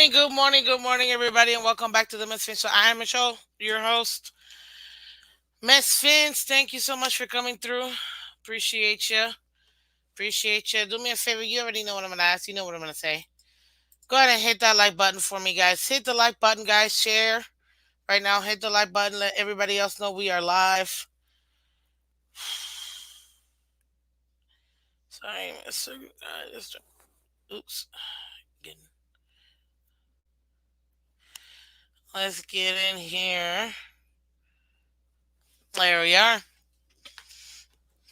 good morning, everybody, and welcome back to the Miss Finch Show. I am Michelle, your host, Miss Finch. Thank you so much for coming through. Appreciate you. Appreciate you. Do me a favor. You already know what I'm gonna ask. You know what I'm gonna say. Go ahead and hit that like button for me, guys. Hit the like button, guys. Share right now. Hit the like button. Let everybody else know we are live. Sorry, Mr. Oops. Getting- Let's get in here. There we are.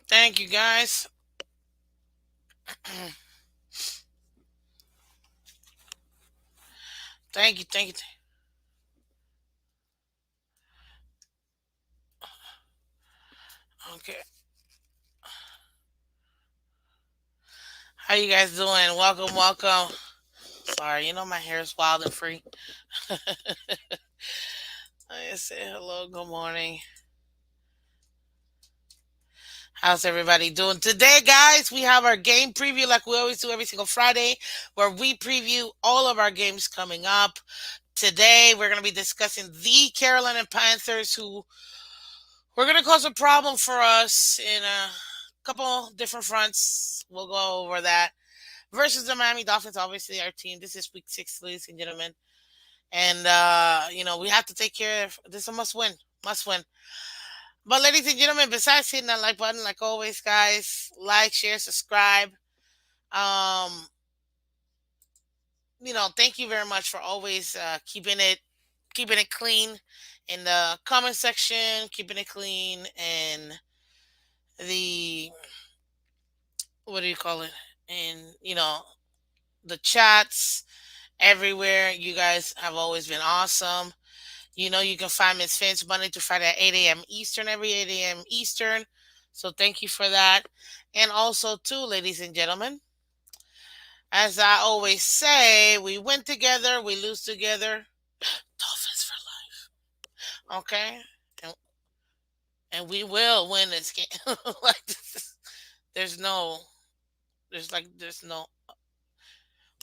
Thank you, guys. Thank you. Thank you. Okay. How you guys doing? Welcome, welcome. Sorry, my hair is wild and free. I say hello, good morning. How's everybody doing today, guys? We have our game preview like we always do every single Friday, where we preview all of our games coming up. Today, we're going to be discussing the Carolina Panthers, who we're going to cause a problem for us in a couple different fronts. We'll go over that. Versus the Miami Dolphins, obviously our team. This is week 6, ladies and gentlemen. And we have to take care of this. Is a must win, must win. But ladies and gentlemen, besides hitting that like button, like always, guys, like, share, subscribe. Um, thank you very much for always keeping it clean in the comment section, keeping it clean, and the what do you call it? And the chats everywhere. You guys have always been awesome. You can find Miss Finch Monday to Friday at 8 a.m. Eastern, every 8 a.m. Eastern. So thank you for that. And also, too, ladies and gentlemen, as I always say, we win together, we lose together. Dolphins for life. Okay? And, and we will win this game. like, there's no, there's no,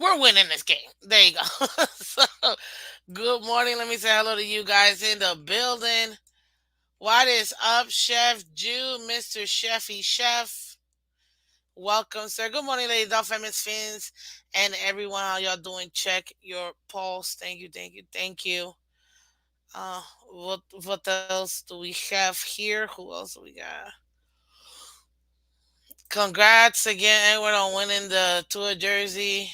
we're winning this game. There you go. so, good morning. Let me say hello to you guys in the building. What is up, Chef Jew, Mr. Chefy Chef? Welcome, sir. Good morning, ladies, Dolphins, Fins, and everyone. How y'all doing? Check your pulse. Thank you, thank you, thank you. What else do we have here? Who else do we got? Congrats again, Edward, on winning the tour jersey.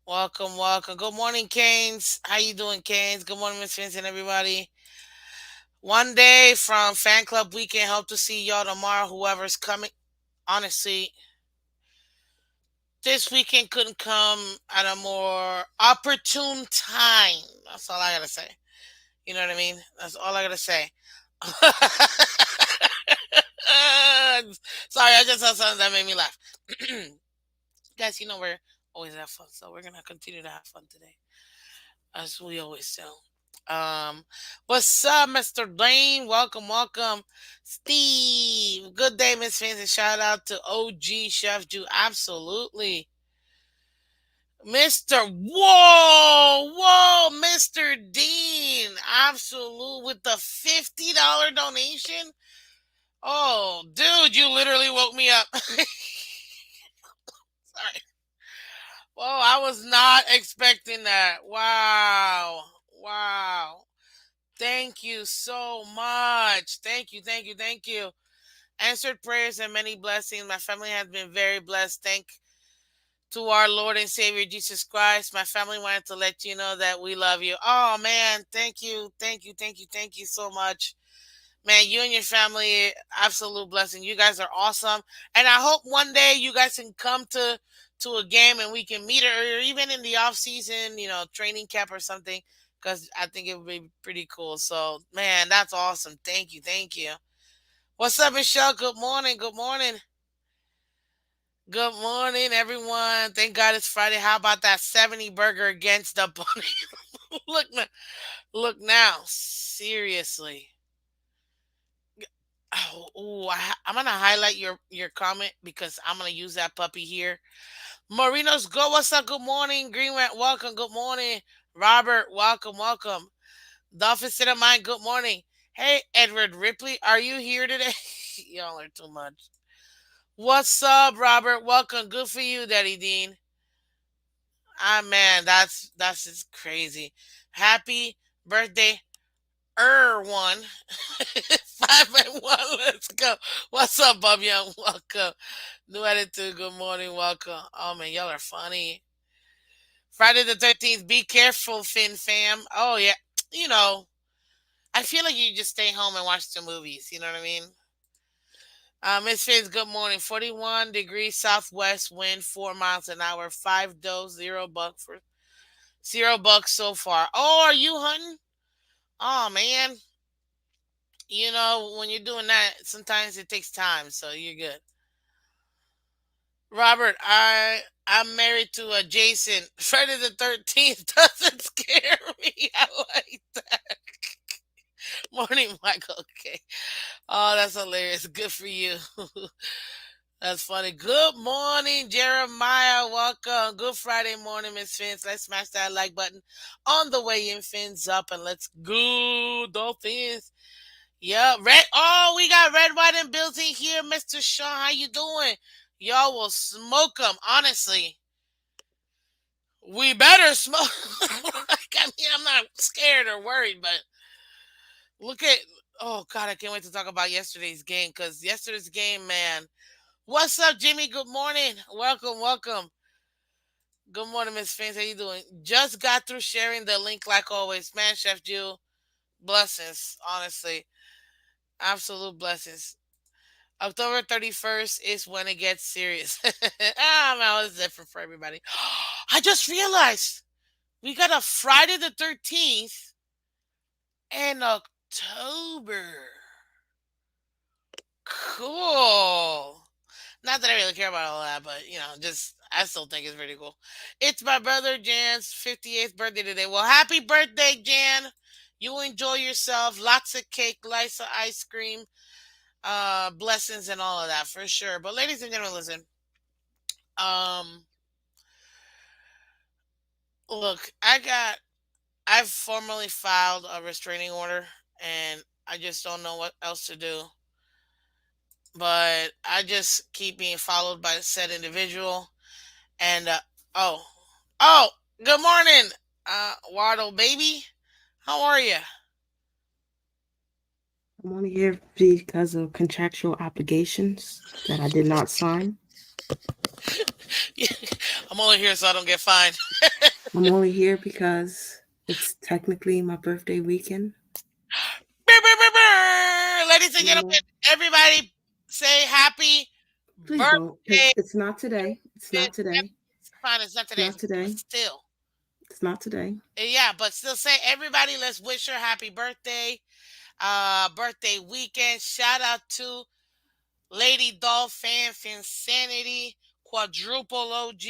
Welcome, welcome. Good morning, Canes. How you doing, Canes? Good morning, Miss Fins and everybody. One day from Fan Club Weekend. Hope to see y'all tomorrow. Whoever's coming. Honestly, this weekend couldn't come at a more opportune time. That's all I gotta say. You know what I mean? That's all I gotta say. Sorry, I just saw something that made me laugh. Guys, we're always have fun, so we're gonna continue to have fun today, as we always do. What's up, Mr. Dane? Welcome, welcome, Steve. Good day, Miss Fans, and shout out to OG Chef Jew. Absolutely. Mr. Whoa, Mr. Dean. Absolute with the $50 donation. Oh, dude, you literally woke me up. Sorry. Whoa, I was not expecting that. Wow. Wow. Thank you so much. Thank you, thank you, thank you. Answered prayers and many blessings. My family has been very blessed. Thank to our Lord and Savior Jesus Christ. My family wanted to let you know that we love you. Oh man, thank you, thank you, thank you, thank you so much. Man, you and your family, absolute blessing. You guys are awesome. And I hope one day you guys can come to a game and we can meet or even in the off season, training camp or something. Because I think it would be pretty cool. So, man, that's awesome. Thank you. Thank you. What's up, Michelle? Good morning. Good morning. Good morning, everyone. Thank God it's Friday. How about that 70 burger against the bunny? look, look now. Seriously. Oh, I'm gonna highlight your comment because I'm gonna use that puppy here. Marino's go. What's up? Good morning. Greenway, welcome. Good morning. Robert, welcome, welcome. Dolphins to the mind. Good morning. Hey, Edward Ripley, are you here today? Y'all are too much. What's up, Robert? Welcome. Good for you, Daddy Dean. Ah, man, that's just crazy. Happy birthday, one. 5 and 1. Let's go. What's up, Bob Young? Welcome. New attitude. Good morning. Welcome. Oh man, y'all are funny. Friday the 13th. Be careful, Fin fam. Oh yeah. You know, I feel like you just stay home and watch the movies. You know what I mean? Miss Fins, good morning. 41 degrees southwest wind, 4 miles an hour, 5 does, $0 for $0 so far. Oh, are you hunting? Oh man. You know, when you're doing that, sometimes it takes time, so you're good. Robert, I'm married to a Jason. Friday the 13th doesn't scare me. I like that. Morning, Michael. Okay. Oh, that's hilarious. Good for you. That's funny. Good morning, Jeremiah. Welcome. Good Friday morning, Miss Fins. Let's smash that like button on the way in. Fins up and let's go, Dolphins. Yeah, red. Oh, we got red, white, and Bills in here, Mr. Sean. How you doing? Y'all will smoke them. Honestly, we better smoke. Like, I mean, I'm not scared or worried, but look at. Oh God, I can't wait to talk about yesterday's game because yesterday's game, man. What's up, Jimmy? Good morning. Welcome, welcome. Good morning, Miss Fins. How you doing? Just got through sharing the link like always. Man, Chef Jill, blessings. Honestly, absolute blessings. October 31st is when it gets serious. Ah, man, it's different for everybody. I just realized we got a Friday the 13th in October. Cool. Not that I really care about all that, but just I still think it's pretty cool. It's my brother Jan's 58th birthday today. Well, happy birthday, Jan. You enjoy yourself. Lots of cake, lots of ice cream, blessings and all of that for sure. But ladies and gentlemen, listen. Um, look, I've formally filed a restraining order, and I just don't know what else to do. But I just keep being followed by said individual, and oh, oh, good morning, Waddle baby. How are you? I'm only here because of contractual obligations that I did not sign. I'm only here so I don't get fined. I'm only here because it's technically my birthday weekend. Brr, brr, brr, brr. Ladies and You know, gentlemen, everybody say happy please don't, birthday. because it's not today. It's not today. It's fine, it's not It's today, not but today. still. It's not today. Yeah, but still say everybody, let's wish her happy birthday. Birthday weekend. Shout out to Lady Dolphin, Finsanity, Quadruple OG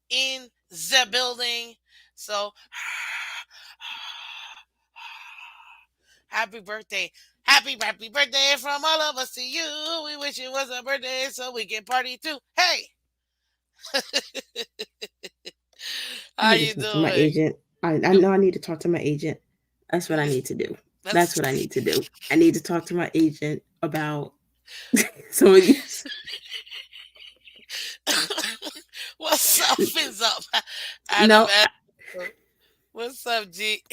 in the building. So happy birthday. Happy birthday from all of us to you. We wish it was a birthday so we can party too. Hey, I how need to you talk to my doing? agent. I know I need to talk to my agent. That's what I need to do. That's That's what I need to do. I need to talk to my agent about some of these. what's up, Fins up, Adam. No, What's up, G?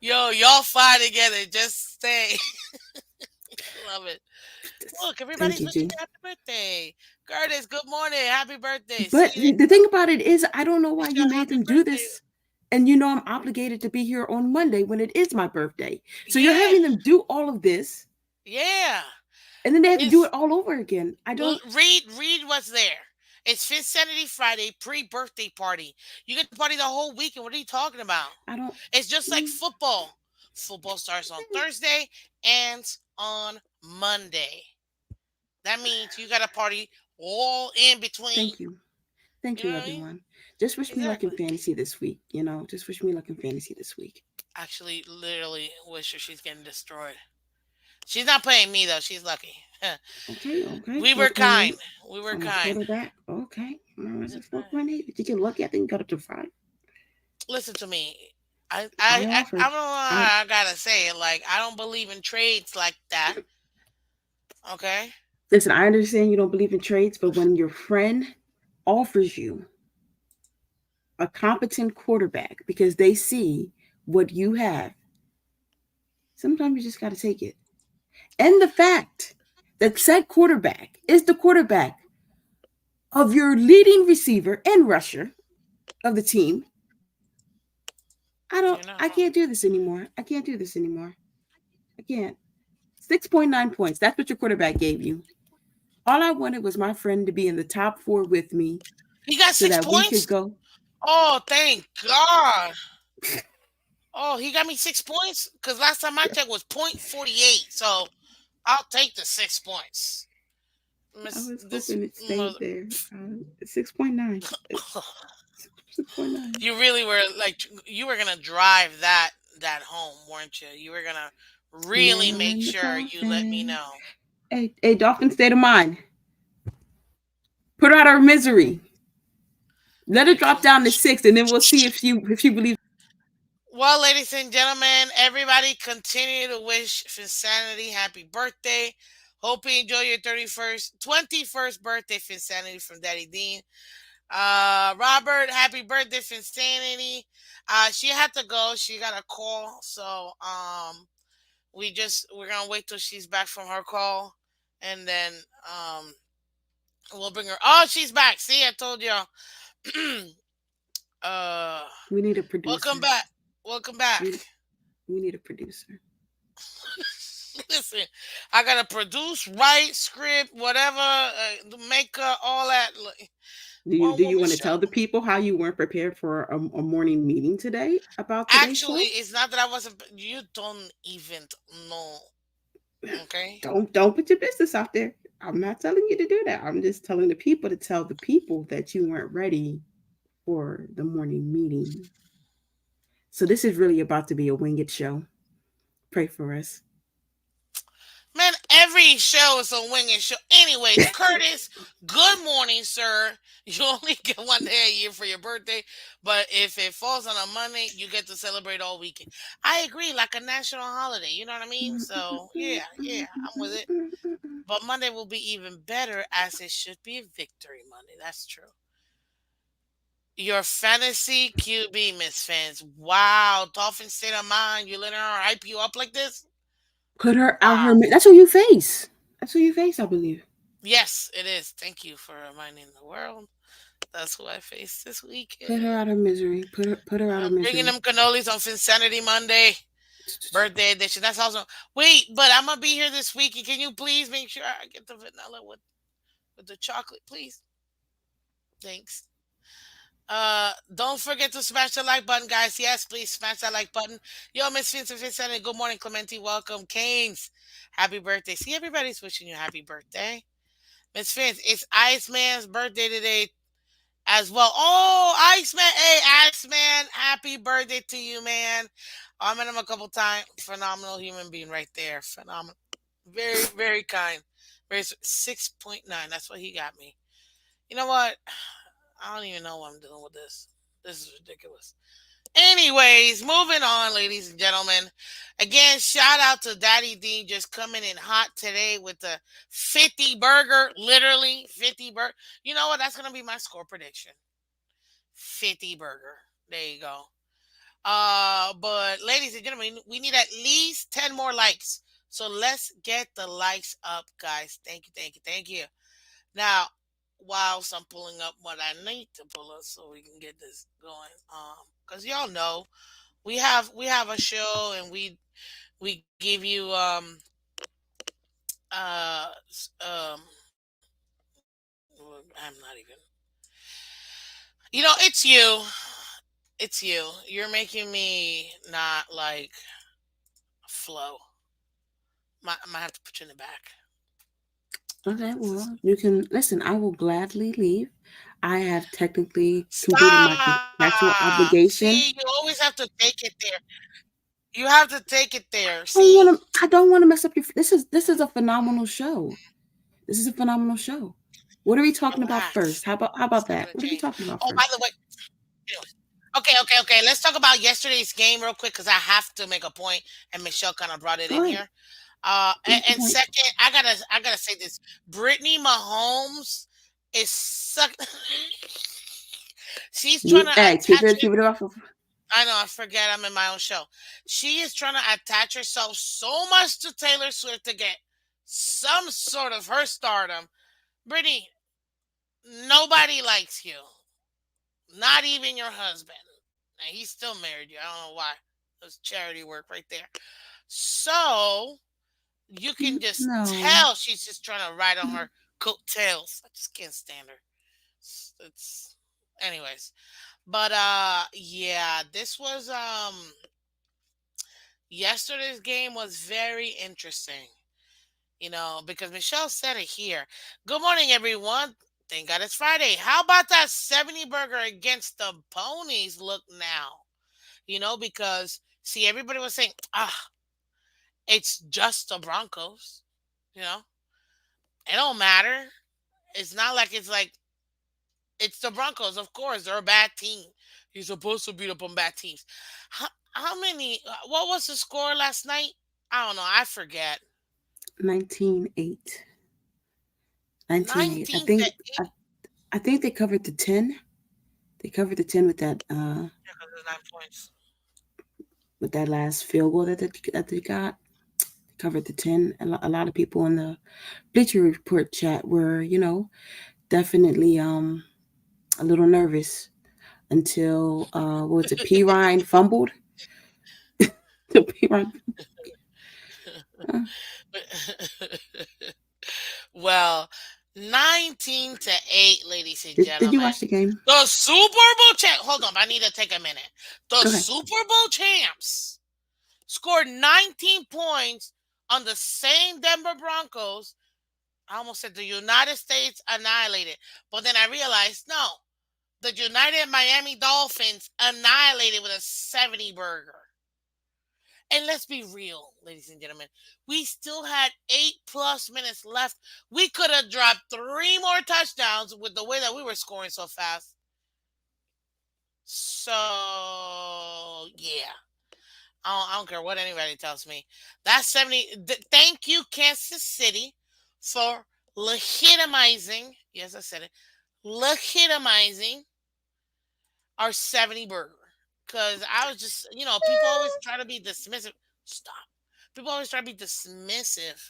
Yo, y'all fine together. Just stay. Love it. Look, thank everybody's you, wishing G. you happy birthday. Curtis, good morning. Happy birthday. But CJ, the thing about it is, I don't know why wish you you a made happy them do birthday. this. And you know, I'm obligated to be here on Monday when it is my birthday. So you're Yeah, having them do all of this, yeah. and then they have to do It's it all over again. I don't, read what's there. It's Finsanity Friday pre-birthday party. You get to party the whole weekend. What are you talking about? I don't. It's just like mm, football. Football starts on Thursday, ends on Monday. That means you got to party all in between. Thank you. Thank You know you, what I mean? everyone. Just wish me luck in Exactly. fantasy this week. Just wish me luck in fantasy this week. Actually, literally wish her she's getting destroyed. She's not paying me though. She's lucky. Okay, okay, We were 4.8 kind. We were from a kind. quarterback. Okay, it's a That's fine. 4.8. Did you look? I think you got up to 5. Listen to me. I I offered. don't know I how I gotta say it. Like I don't believe in trades like that. Okay. listen. I understand you don't believe in trades, but when your friend offers you a competent quarterback because they see what you have, sometimes you just got to take it. And the fact that said quarterback is the quarterback of your leading receiver and rusher of the team. You know. I can't do this anymore. I can't do this anymore. I can't. 6.9 points. That's what your quarterback gave you. All I wanted was my friend to be in the top 4 with me He got so six that we could points. go. Oh, thank God. Oh, he got me 6 points. Cause last time I checked was .48. So I'll take the 6 points. I Miss was this hoping it stayed mother. there. 6.9. 6.9. You really were like you were gonna drive that home, weren't you? You were gonna really make Nailing the sure you let me Dolphins. know. Hey, Dolphin state of mind. Put her out of her misery. Let her You're too drop down to much. 6, and then we'll see if she believes. Well, ladies and gentlemen, everybody continue to wish Finsanity happy birthday. Hope you enjoy your 21st birthday, Finsanity from Daddy Dean. Robert, happy birthday, Finsanity. She had to go. She got a call. So, we're gonna wait till she's back from her call. And then, we'll bring her. Oh, she's back. See, I told y'all. uh, We need a welcome producer. back. Welcome back. We we need a producer. Listen, I gotta produce, write, script, whatever, makeup, all that. One Do you woman want to show. tell the people how you weren't prepared for a morning meeting today about today's Actually, show? it's not that I wasn't. You don't even know. Okay. Don't put your business out there. I'm not telling you to do that. I'm just telling the people to tell the people that you weren't ready for the morning meeting. So this is really about to be a winged show. Pray for us. Man, every show is a winging show. Anyways, Curtis, good morning, sir. You only get one day a year for your birthday, but if it falls on a Monday, you get to celebrate all weekend. I agree, like a national holiday. You know what I mean? So, yeah, yeah, I'm with it. But Monday will be even better as it should be Victory Monday. That's true. Your fantasy QB, Miss Fans. Wow, Dolphin state of mind. You letting her hype you up like this? Put her out her. Wow. That's who you face. That's who you face, I believe. Yes, it is. Thank you for reminding the world. That's who I face this Put her weekend. out of misery. Put her out of I'm bringing misery. them cannolis on Finsanity Monday. Birthday edition. That's awesome. Wait, but I'm gonna be here this week. Can you please make sure I get the vanilla with the chocolate, please? Thanks. Don't forget to smash the like button, guys. Yes, please smash that like button. Yo, Miss Vincent Vincent, good morning, Clementi. Welcome, Canes. Happy birthday. See, everybody's wishing you happy birthday. Miss Vince, it's Iceman's birthday today as well. Oh, Iceman. Hey, Iceman. Happy birthday to you, man. I met him a couple times. Phenomenal human being right there. Phenomenal. Very, very kind. 6.9. That's what he got me. You know what? I don't even know what I'm doing with this. This is ridiculous. Anyways, moving on, ladies and gentlemen. Again, shout out to Daddy Dean just coming in hot today with the 50 burger, literally 50 burger. You know what? That's going to be my score prediction. 50 burger. There you go. But ladies and gentlemen, we need at least 10 more likes. So let's get the likes up, guys. Thank you, thank you, thank you. Now, whilst I'm pulling up what I need to pull up so we can get this going, because y'all know we have a show and we give you I'm not even. It's you. You're making me not like flow. I might have to put you in the back. Okay, well, you can listen. I will gladly leave. I have technically completed my contractual Stop. obligation. See, you always have to take it there. You have to take it there. I don't See, want to. I don't want to mess up your. This is a phenomenal show. This is a phenomenal show. What are we talking about relax. first? How about It's not that? gonna What are we change. talking about Oh, by first? the way, anyways. Okay. Let's talk about yesterday's game real quick because I have to make a point, and Michelle kind of brought it Go in ahead. here. Make your And point. second, I gotta say this: Brittany Mahomes is suck. She's trying to Hey, attach it. keep it off of. I know. I forget. I'm in my own show. She is trying to attach herself so much to Taylor Swift to get some sort of her stardom. Brittany, nobody likes you. Not even your husband. And he's still married you. I don't know why. That's charity work right there. So you can just No. tell she's just trying to ride on her coattails. I just can't stand her. It's anyways. But yeah, this was yesterday's game was very interesting. Because Michelle said it here. Good morning, everyone. Thank God it's Friday. How about that 70 burger against the ponies look now? Because see, everybody was saying, it's just the Broncos. You know, it don't matter. It's not like it's the Broncos. Of course, they're a bad team. You're supposed to beat up on bad teams. How many? What was the score last night? I don't know. I forget. 19-8. 19-8. 19-8. I think they covered the 10. They covered the 10 Yeah, because there's 9 points. with that last field goal that they got. Covered the 10. A lot of people in the Bleacher Report chat were, definitely a little nervous until what was it? P Ryan fumbled. The P Ryan. Uh, Well, 19-8, ladies and did you gentlemen. watch the game? The Super Bowl champ. Hold on, I need to take a minute. The Go ahead. Super Bowl champs scored 19 points on the same Denver Broncos. I almost said the United States annihilated, but then I realized no, the United Miami Dolphins annihilated with a 70 burger. And let's be real, ladies and gentlemen. We still had 8+ minutes left. We could have dropped 3 more touchdowns with the way that we were scoring so fast. So, yeah. I don't care what anybody tells me. That's 70. Thank you, Kansas City, for legitimizing. Yes, I said it. Legitimizing our 70 burger. Because I was just, people always try to be dismissive. Stop. People always try to be dismissive.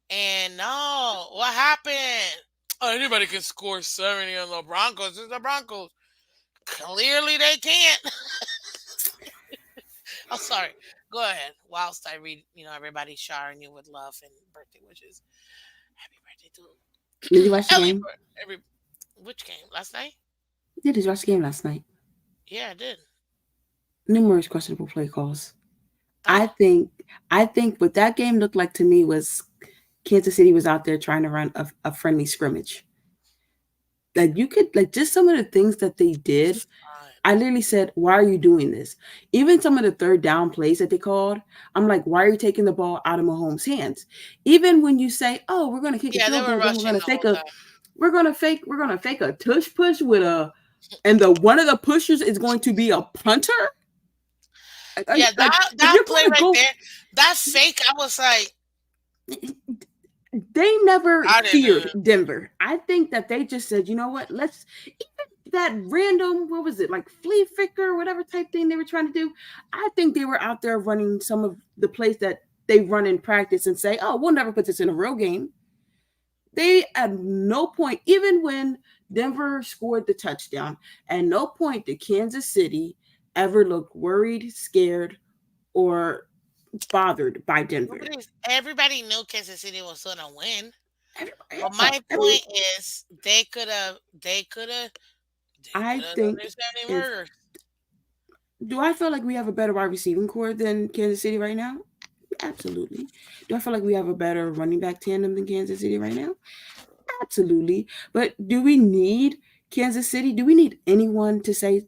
And no, what happened? Oh, anybody can score 70 on the Broncos. It's the Broncos. Clearly they can't. I'm sorry. Go ahead. Whilst I read, everybody showering you with love and birthday wishes. Happy birthday Did you to watch the game? every which game? Last night? Yeah, did you watch the game last night? Yeah, I did. Numerous questionable play calls. Oh, I think I think what that game looked like to me was Kansas City was out there trying to run a friendly scrimmage. Like you could like just some of the things that they did. fine. I literally said, "Why are you doing this?" Even some of the third down plays that they called, I'm like, "Why are you taking the ball out of Mahomes' hands?" Even when you say, "Oh, we're going to kick a Yeah, they field were goal, then rushing the whole time. we're going to fake a tush push with a, and the one of the pushers is going to be a punter." Yeah, Like if that you're play going to right go, there, that fake, I was like, they never I didn't feared even. Denver. I think that they just said, you know what, let's even that random, what was it, like flea flicker, whatever type thing they were trying to do. I think they were out there running some of the plays that they run in practice and say, oh, we'll never put this in a real game. They at no point, even when Denver scored the touchdown, at no point did Kansas City ever look worried, scared, or bothered by Denver. Everybody knew Kansas City was gonna win. Everybody, But yeah, my I mean, point is, they could I have done think their 70 if murders. do I feel like we have a better wide receiving core than Kansas City right now? Absolutely. Do I feel like we have a better running back tandem than Kansas City right now? Absolutely. But do we need Kansas City? Do we need anyone to say,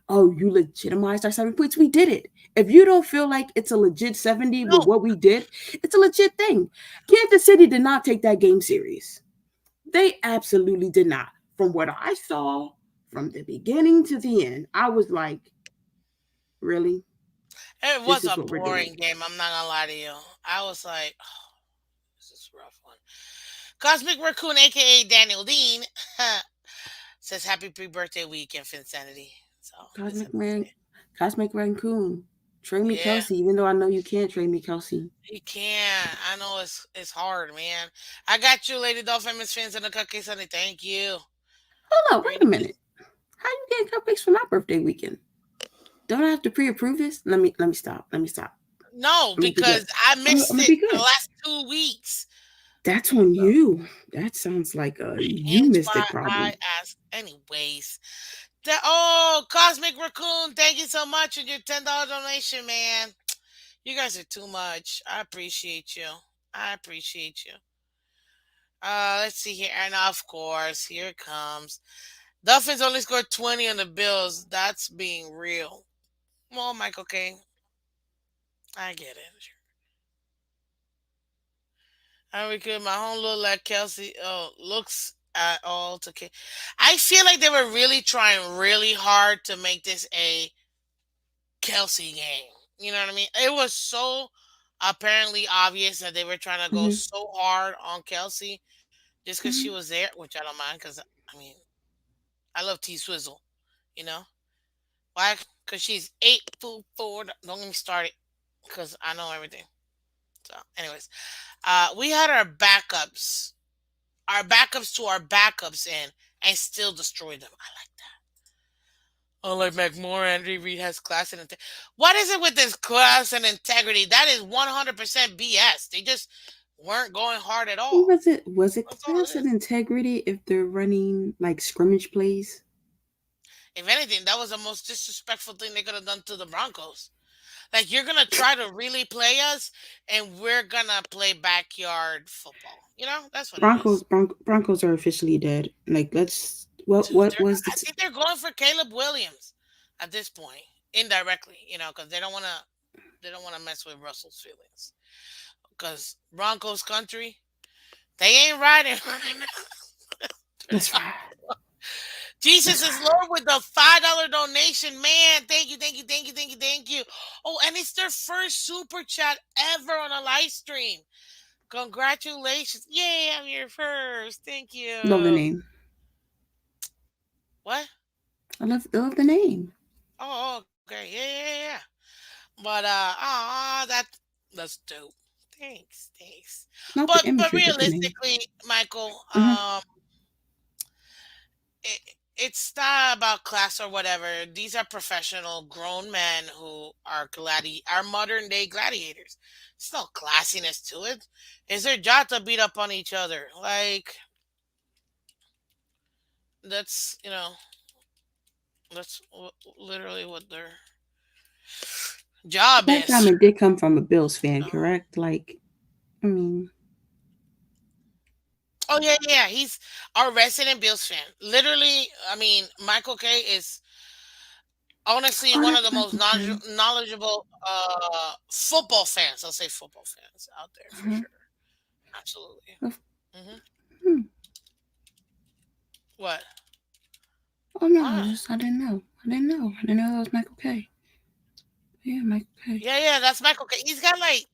oh, you legitimized our 7 points. We did it. If you don't feel like it's a legit 70 with No, what we did, it's a legit thing. Kansas City did not take that game serious. They absolutely did not. From what I saw from the beginning to the end, I was like, really? it This was is a what we're doing. boring game. I'm not gonna lie to you. I was like, oh, this is a rough one. Cosmic Raccoon, aka Daniel Dean, says happy pre-birthday week and Finsanity. So it's Cosmic a Man, birthday. Cosmic Raccoon. Trade me Yeah, Kelsey, even though I know you can't trade me Kelsey. you can. I know it's hard, man. I got you, Lady Dolphin, Miss Fins, and the Cupcake Sunday. Thank you. Hold on, wait a Pretty minute. How you getting cupcakes for my birthday weekend? Don't I have to pre-approve this? Let me stop. Let me stop. No, I'm gonna be good. because I I'm missed gonna it be the good. last 2 weeks. That's on you. That sounds like a you Hence missed why it I problem. asked. Anyways, oh, Cosmic Raccoon, thank you so much for your $10 donation, man. You guys are too much. I appreciate you. I appreciate you. Let's see here, and of course, here it comes. Dolphins only scored 20 on the Bills. That's being real. Well, Michael K, I get it. I could my home look like Kelsey looks at all to I feel like they were really trying really hard to make this a Kelsey game. You know what I mean? It was so apparently obvious that they were trying to go Hmm. so hard on Kelsey just because she Hmm. was there, which I don't mind because I mean I love T Swizzle. You know why? Because she's 8 foot 4. Don't get me started because I know everything. So, anyways, we had our backups to our backups in and still destroy them. I like that. Unlike McMorran, Andy Reid has class and integrity. What is it with this class and integrity? That is 100% BS. They just weren't going hard at all. Was it That's all class it and is. integrity if they're running like scrimmage plays? If anything, that was the most disrespectful thing they could have done to the Broncos. Like, you're going to try to really play us, and we're going to play backyard football. You know, that's what it is. Broncos are officially dead. Like let's what was the I think they're going for Caleb Williams at this point, indirectly, because they don't want to mess with Russell's feelings. Because Broncos country, they ain't riding right now. that's right. Jesus That's is right. Lord with the $5 donation. Man, thank you, thank you, thank you, thank you, thank you. Oh, and it's their first super chat ever on a live stream. Congratulations. Yay, I'm here first. Thank Love the you. name. What? I love the name. Oh, okay. Yeah, yeah, yeah. But that's dope. Thanks, thanks. Not the But imagery, but the name. realistically, Michael, Hmm. it, it's not about class or whatever. These are professional grown men who are modern day gladiators. There's no classiness to it. It's their job to beat up on each other. Like that's literally what their job That is. comment did come from a Bills fan, Uh, correct? Like, I mean, oh yeah, yeah. He's our resident Bills fan. Literally, I mean, Michael K is honestly oh, one of that's the most Michael K. knowledgeable football fans. I'll say football fans out there for Uh-huh. sure. Absolutely. Of- Hmm. hmm. What? Oh no, What? I didn't know. I didn't know that was Michael K. Yeah, Michael K. Yeah, yeah. That's Michael K. He's got like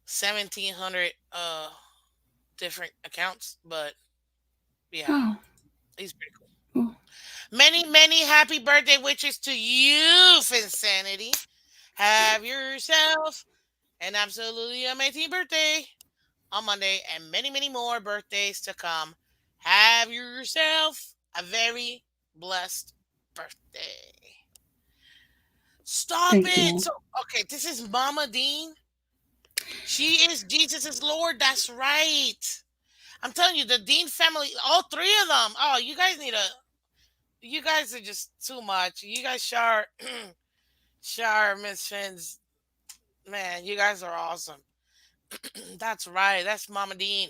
1,700 different accounts, but yeah, Oh, he's pretty cool. oh, Many, many happy birthday wishes to you, Insanity. Have yourself an absolutely amazing birthday on Monday and many, many more birthdays to come. Have yourself a very blessed birthday. Stop thank it. you. So, okay, this is Mama Dean. She is Jesus is Lord. That's right. I'm telling you, the Dean family, all three of them. Oh, you guys are just too much. You guys, Shar, Miss Fins, man, you guys are awesome. That's right. That's Mama Dean.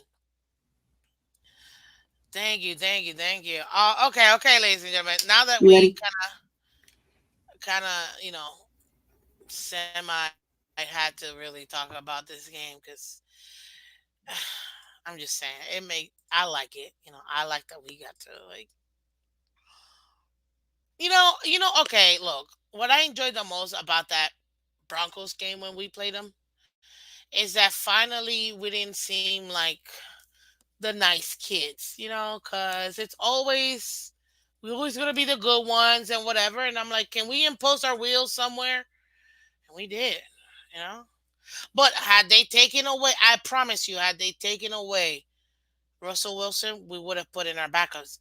Thank you, thank you, thank you. Okay, okay, ladies and gentlemen. Now that You we ready? kind of, semi had to really talk about this game because I'm just saying I like it. I like that we got to like, okay, look, what I enjoyed the most about that Broncos game when we played them is that finally we didn't seem like the nice kids, because we always gonna be the good ones and whatever. And I'm like, can we impose our wheels somewhere? And we did, you know. But had they taken away, I promise you, had they taken away Russell Wilson, we would have put in our backups.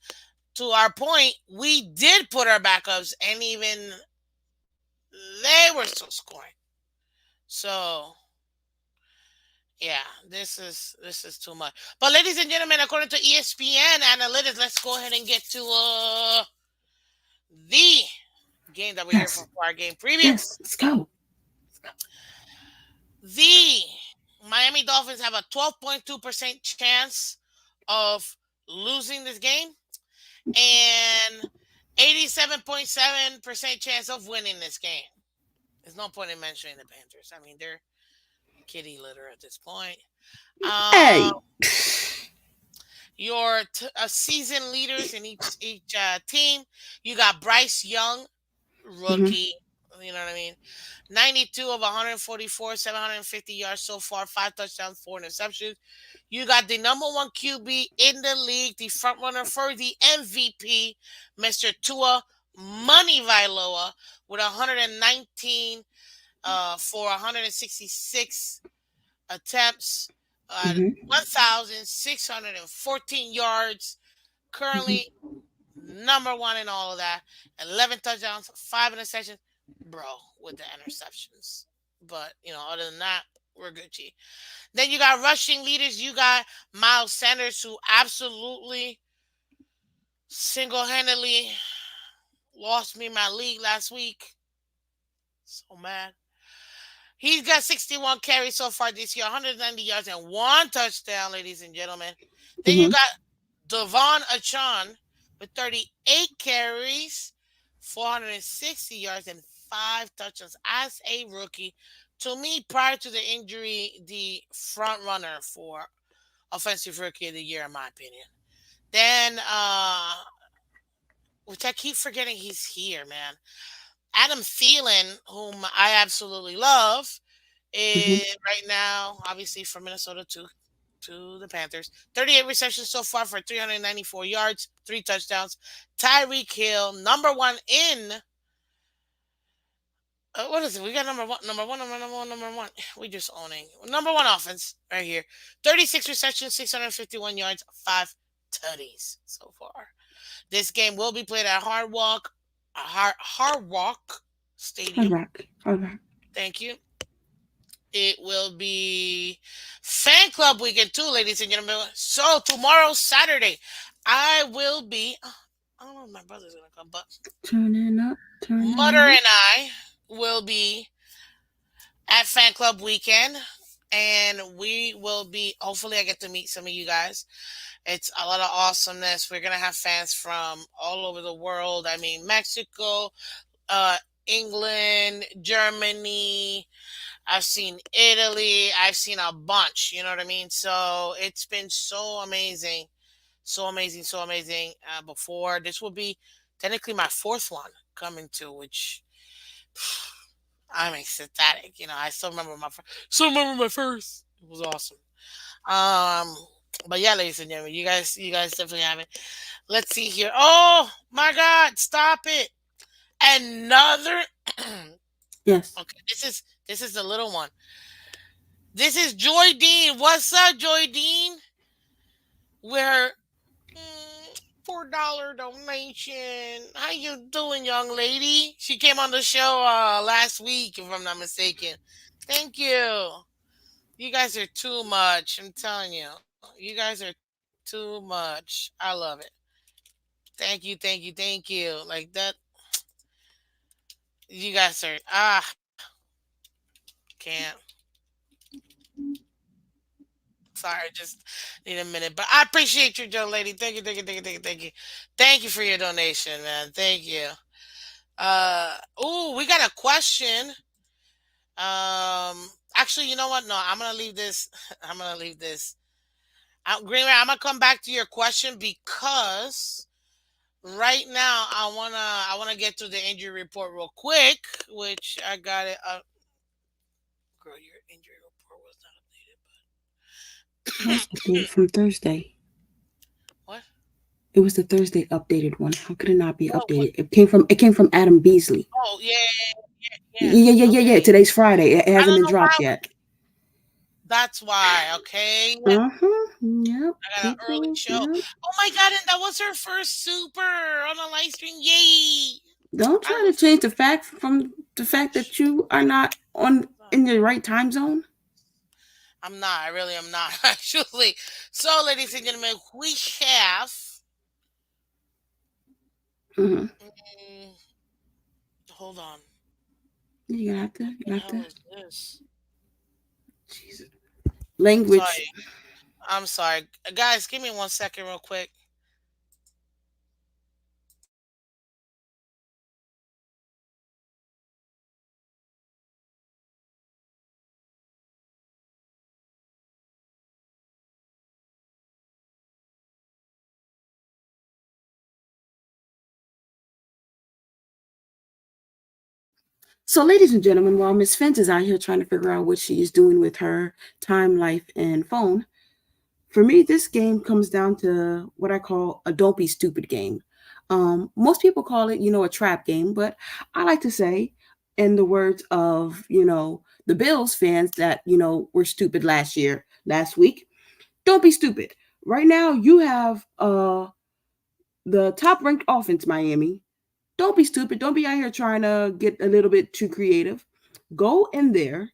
To our point, we did put our backups, and even they were still scoring. So yeah, this is too much. But ladies and gentlemen, according to ESPN analytics, let's go ahead and get to the game that we're here Yes. for our game preview. Yes. Let's go. The Miami Dolphins have a 12.2% chance of losing this game and 87.7% chance of winning this game. There's no point in mentioning the Panthers. I mean, they're kitty litter at this point. Um, Hey. your season leaders in each team. You got Bryce Young, Mhm. rookie. You know what I mean? 92 of 144, 750 yards so far, 5 touchdowns, 4 interceptions. You got the number one QB in the league, the front runner for the MVP, Mr. Tua Money Vailoa, with 119 for 166 attempts, Mhm. 1,614 yards. Mhm. Currently number one in all of that. 11 touchdowns, 5 interceptions. Bro, with the interceptions. But, other than that, we're Gucci. Then you got rushing leaders. You got Miles Sanders, who absolutely single handedly lost me my league last week. So mad. He's got 61 carries so far this year, 190 yards and 1 touchdown, ladies and gentlemen. Then you Mhm. got Devon Achon with 38 carries, 460 yards, and 5 touchdowns as a rookie. To me, prior to the injury, the front runner for offensive rookie of the year, in my opinion. Then, which I keep forgetting he's here, man. Adam Thielen, whom I absolutely love, Mhm. right now, obviously from Minnesota to the Panthers. 38 receptions so far for 394 yards, 3 touchdowns. Tyreek Hill, number one in. What is it? We got number one, number one, number one, number one. We just owning number one offense right here. 36 receptions, 651 yards, 5 tutties so far. This game will be played at Hard Rock Hard Stadium. rock. Hard rock. Thank you. It will be fan club weekend too, ladies and gentlemen. So tomorrow, Saturday, I will be. I don't know if my brother's gonna come, but Turning up. Mother Turning up. and I will be at fan club weekend, and we will be. Hopefully, I get to meet some of you guys. It's a lot of awesomeness. We're gonna have fans from all over the world. I mean, Mexico, uh, England, Germany. I've seen Italy. I've seen a bunch. You know what I mean? So it's been so amazing. So amazing. So amazing. Before this will be technically my fourth one coming to, which I'm ecstatic. I still remember my first. It was awesome. Um, but yeah, ladies and gentlemen, you guys definitely have it. Let's see here. Oh my God! Stop it! Another. Yes. Okay, this is the little one. This is Joy Dean. What's up, Joy Dean? We're $4 donation. How you doing, young lady? She came on the show last week, if I'm not mistaken. Thank you. You guys are too much. I'm telling you. You guys are too much. I love it. Thank you, thank you, thank you. Like that. You guys are can't. Sorry, just need a minute. But I appreciate you, young lady. Thank you, thank you, thank you, thank you, thank you. Thank you for your donation, man. Thank you. Oh, we got a question. Actually, you know what? No, I'm gonna leave this. I'm gonna leave this. Greenway, I'm gonna come back to your question because right now I wanna get to the injury report real quick, which I got it. Girl, your injury report was not It was updated from Thursday. updated. What? It was the Thursday updated one. How could it not be What? updated? It came from Adam Beasley. Oh yeah, yeah. Yeah, yeah, yeah, yeah, yeah. Okay. Today's Friday. It I hasn't don't been know why. dropped yet. That's why. Okay. Uh-huh. Yep. I got an early People. show. Yep. Oh my god! And that was her first super on a live stream. Yay! Don't I try to was. change the fact from the fact that you are not on in the right time zone. I'm not. I really am not. Actually. So, ladies and gentlemen, we have. Mm-hmm. Mm, hold on. You're gonna have to. What You're the gonna have to. hell is this? Jesus. Language. Sorry. I'm sorry, guys. Give me 1 second, real quick. So, ladies and gentlemen, while Miss Phins is out here trying to figure out what she is doing with her time, life, and phone, for me, this game comes down to what I call a don't be stupid game. Most people call it, a trap game, but I like to say, in the words of, the Bills fans that, were stupid last week, don't be stupid. Right now, you have the top ranked offense, Miami. Don't be stupid. Don't be out here trying to get a little bit too creative. Go in there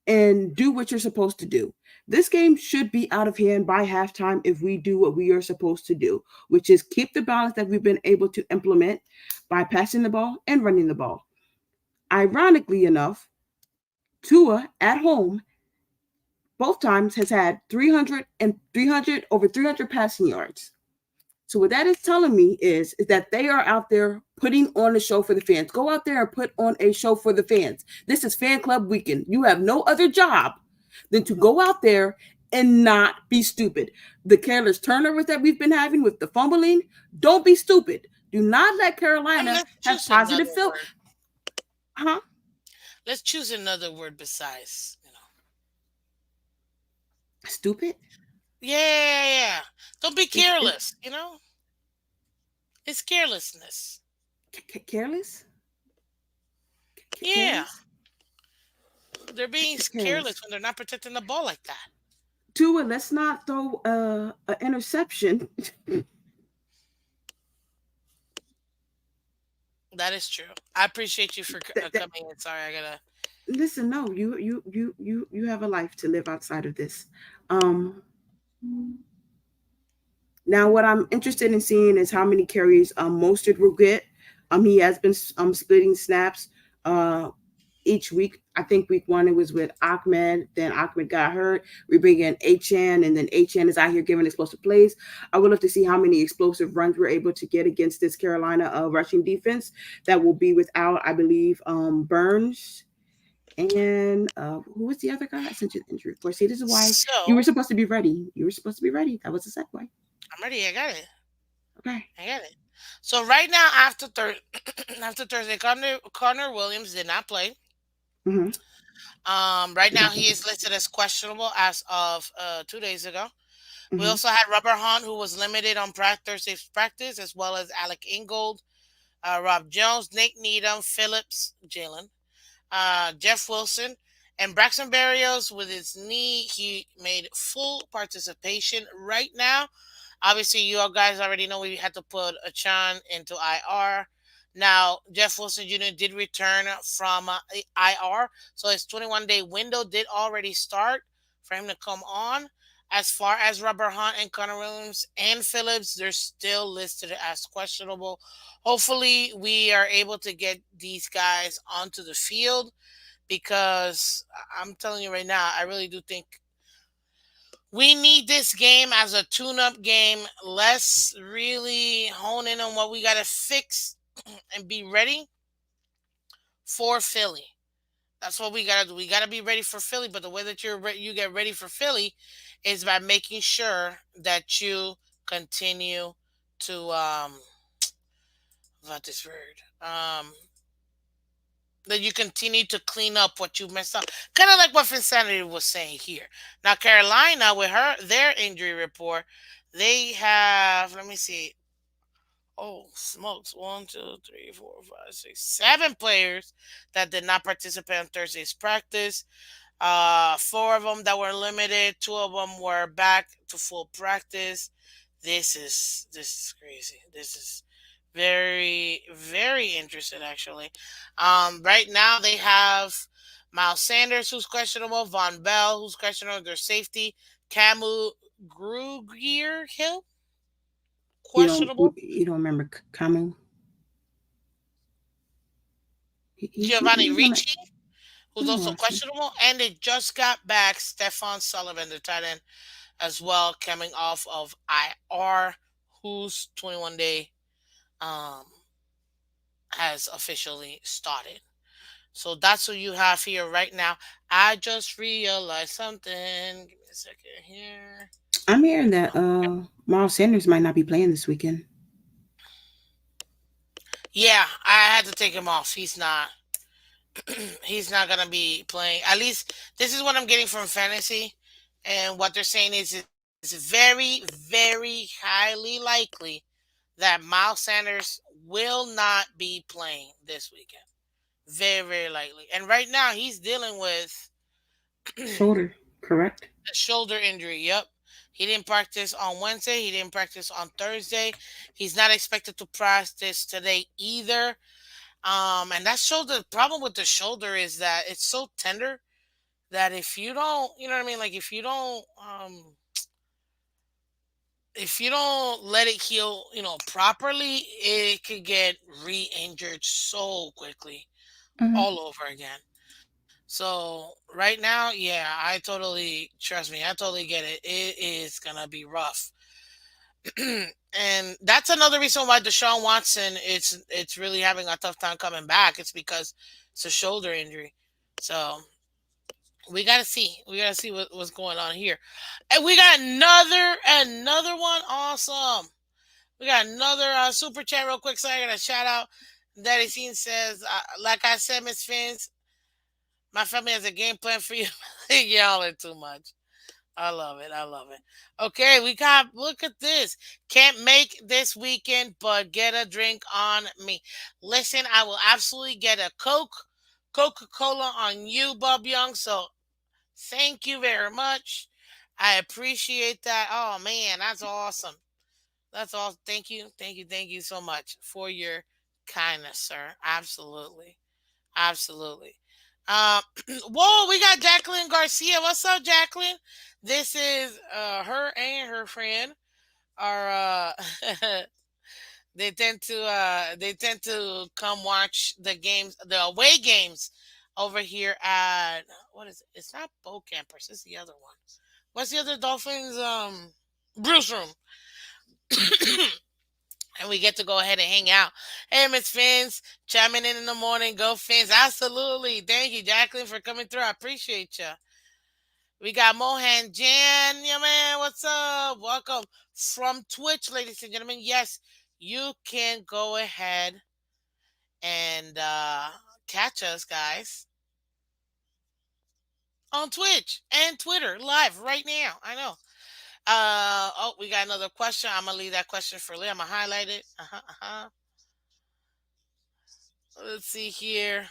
and do what you're supposed to do. This game should be out of hand by halftime if we do what we are supposed to do, which is keep the balance that we've been able to implement by passing the ball and running the ball. Ironically enough, Tua at home both times has had 300 and 300 over 300 passing yards. So what that is telling me is that they are out there putting on a show for the fans. Go out there and put on a show for the fans. This is fan club weekend. You have no other job than to go out there and not be stupid. The careless turnovers that we've been having with the fumbling, don't be stupid. Do not let Carolina Let's have choose positive another feel. word. Huh? Let's choose another word besides. Stupid? Yeah, yeah, yeah. Don't be Is careless. It's carelessness. careless? Yeah, Careless? they're being careless Careless. when they're not protecting the ball like that. Tua, let's not throw an interception. That is true. I appreciate you for that, that, coming in. Sorry, I gotta. listen, no, you have a life to live outside of this. Um, Now, what I'm interested in seeing is how many carries Mostert will get. He has been splitting snaps uh, each week. I think week one it was with Ahmed. Then Ahmed got hurt. We bring in Achan, and then Achan is out here giving explosive plays. I would love to see how many explosive runs we're able to get against this Carolina rushing defense that will be without, I believe, Burns. And who was the other guy? I sent you the injury report. See, this is why you were So supposed to be ready. You were supposed to be ready. That was the segue. I'm ready. I got it. Okay. I got it. So right now, after after Thursday, Connor Williams did not play. Mm-hmm. Right now he is listed as questionable as of 2 days ago. We Mm-hmm. also had Rubber Hunt, who was limited on Thursday's practice, as well as Alec Ingold, Rob Jones, Nick Needham, Phillips, Jalen, Jeff Wilson, and Braxton Berrios with his knee. He made full participation right now. Obviously, you all guys already know we had to put a Chan into IR. Now, Jeff Wilson Jr. did return from IR, so his 21-day window did already start for him to come on. As far as Rubber Hunt and Connor Williams and Phillips, they're still listed as questionable. Hopefully, we are able to get these guys onto the field because I'm telling you right now, I really do think we need this game as a tune-up game. Let's really hone in on what we got to fix and be ready. for Philly. That's what we gotta do. We gotta be ready for Philly. But the way that you get ready for Philly is by making sure that you continue to about this word that you continue to clean up what you messed up. Kind of like what Finsanity was saying here. Now Carolina with her their injury report, they have let me see. Oh smokes! 1, 2, 3, 4, 5, 6, 7 players that did not participate in Thursday's practice. Four of them that were limited. Two of them were back to full practice. This is crazy. This is very interesting actually. Right now they have Miles Sanders who's questionable, Von Bell who's questionable, their safety, Camu Grugier Hill questionable, You don't remember Camu? Giovanni He's on the. Ricci who's On the also roster. questionable, and they just got back Stefan Sullivan, the tight end, as well, coming off of IR, whose 21-day um, has officially started. So that's what you have here right now. I just realized something. Give me a second here. I'm hearing that Miles Sanders might not be playing this weekend. Yeah, I had to take him off. He's not. He's not gonna be playing. At least this is what I'm getting from fantasy, and what they're saying is it's very highly likely that Miles Sanders will not be playing this weekend. Very likely. And right now he's dealing with Shoulder, correct? a shoulder injury. Yep. He didn't practice on Wednesday. He didn't practice on Thursday. He's not expected to practice today either. And that shoulder, the problem with the shoulder is that it's so tender that if you don't, you know what I mean? Like if you don't let it heal, properly, it could get re-injured so quickly Hmm. all over again. So right now, yeah, I totally trust me. I totally get it. It is gonna be rough, and that's another reason why Deshaun Watson it's really having a tough time coming back. It's because it's a shoulder injury. So we gotta see. We gotta see what's going on here. And we got another one. Awesome. We got another super chat real quick. So I got a shout out. Daddy Scene says, like I said, Miss Fins, my family has a game plan for you. Y'all are too much. I love it. I love it. Okay, we got, look at this. Can't make this weekend, but get a drink on me. Listen, I will absolutely get a Coca Cola on you, Bob Young. So thank you very much. I appreciate that. Oh, man, that's awesome. That's all. Thank you so much for your kindness, sir. Absolutely. Absolutely. Um, whoa, we got Jacqueline Garcia. What's up, Jacqueline? This is her and her friend are they tend to come watch the games, the away games over here at what is it? It's not Bow Campers, it's the other one. What's the other Dolphins Bruce Room? And we get to go ahead and hang out. Hey, Miss Fins, chiming in the morning. Go Fins. Absolutely. Thank you, Jacqueline, for coming through. I appreciate you. We got Mohan Jan. Yeah, man. What's up? Welcome from Twitch, ladies and gentlemen. Yes, you can go ahead and catch us, guys, on Twitch and Twitter live right now. I know. Oh, we got another question. I'm gonna leave that question for Lee. I'm gonna highlight it. Let's see here.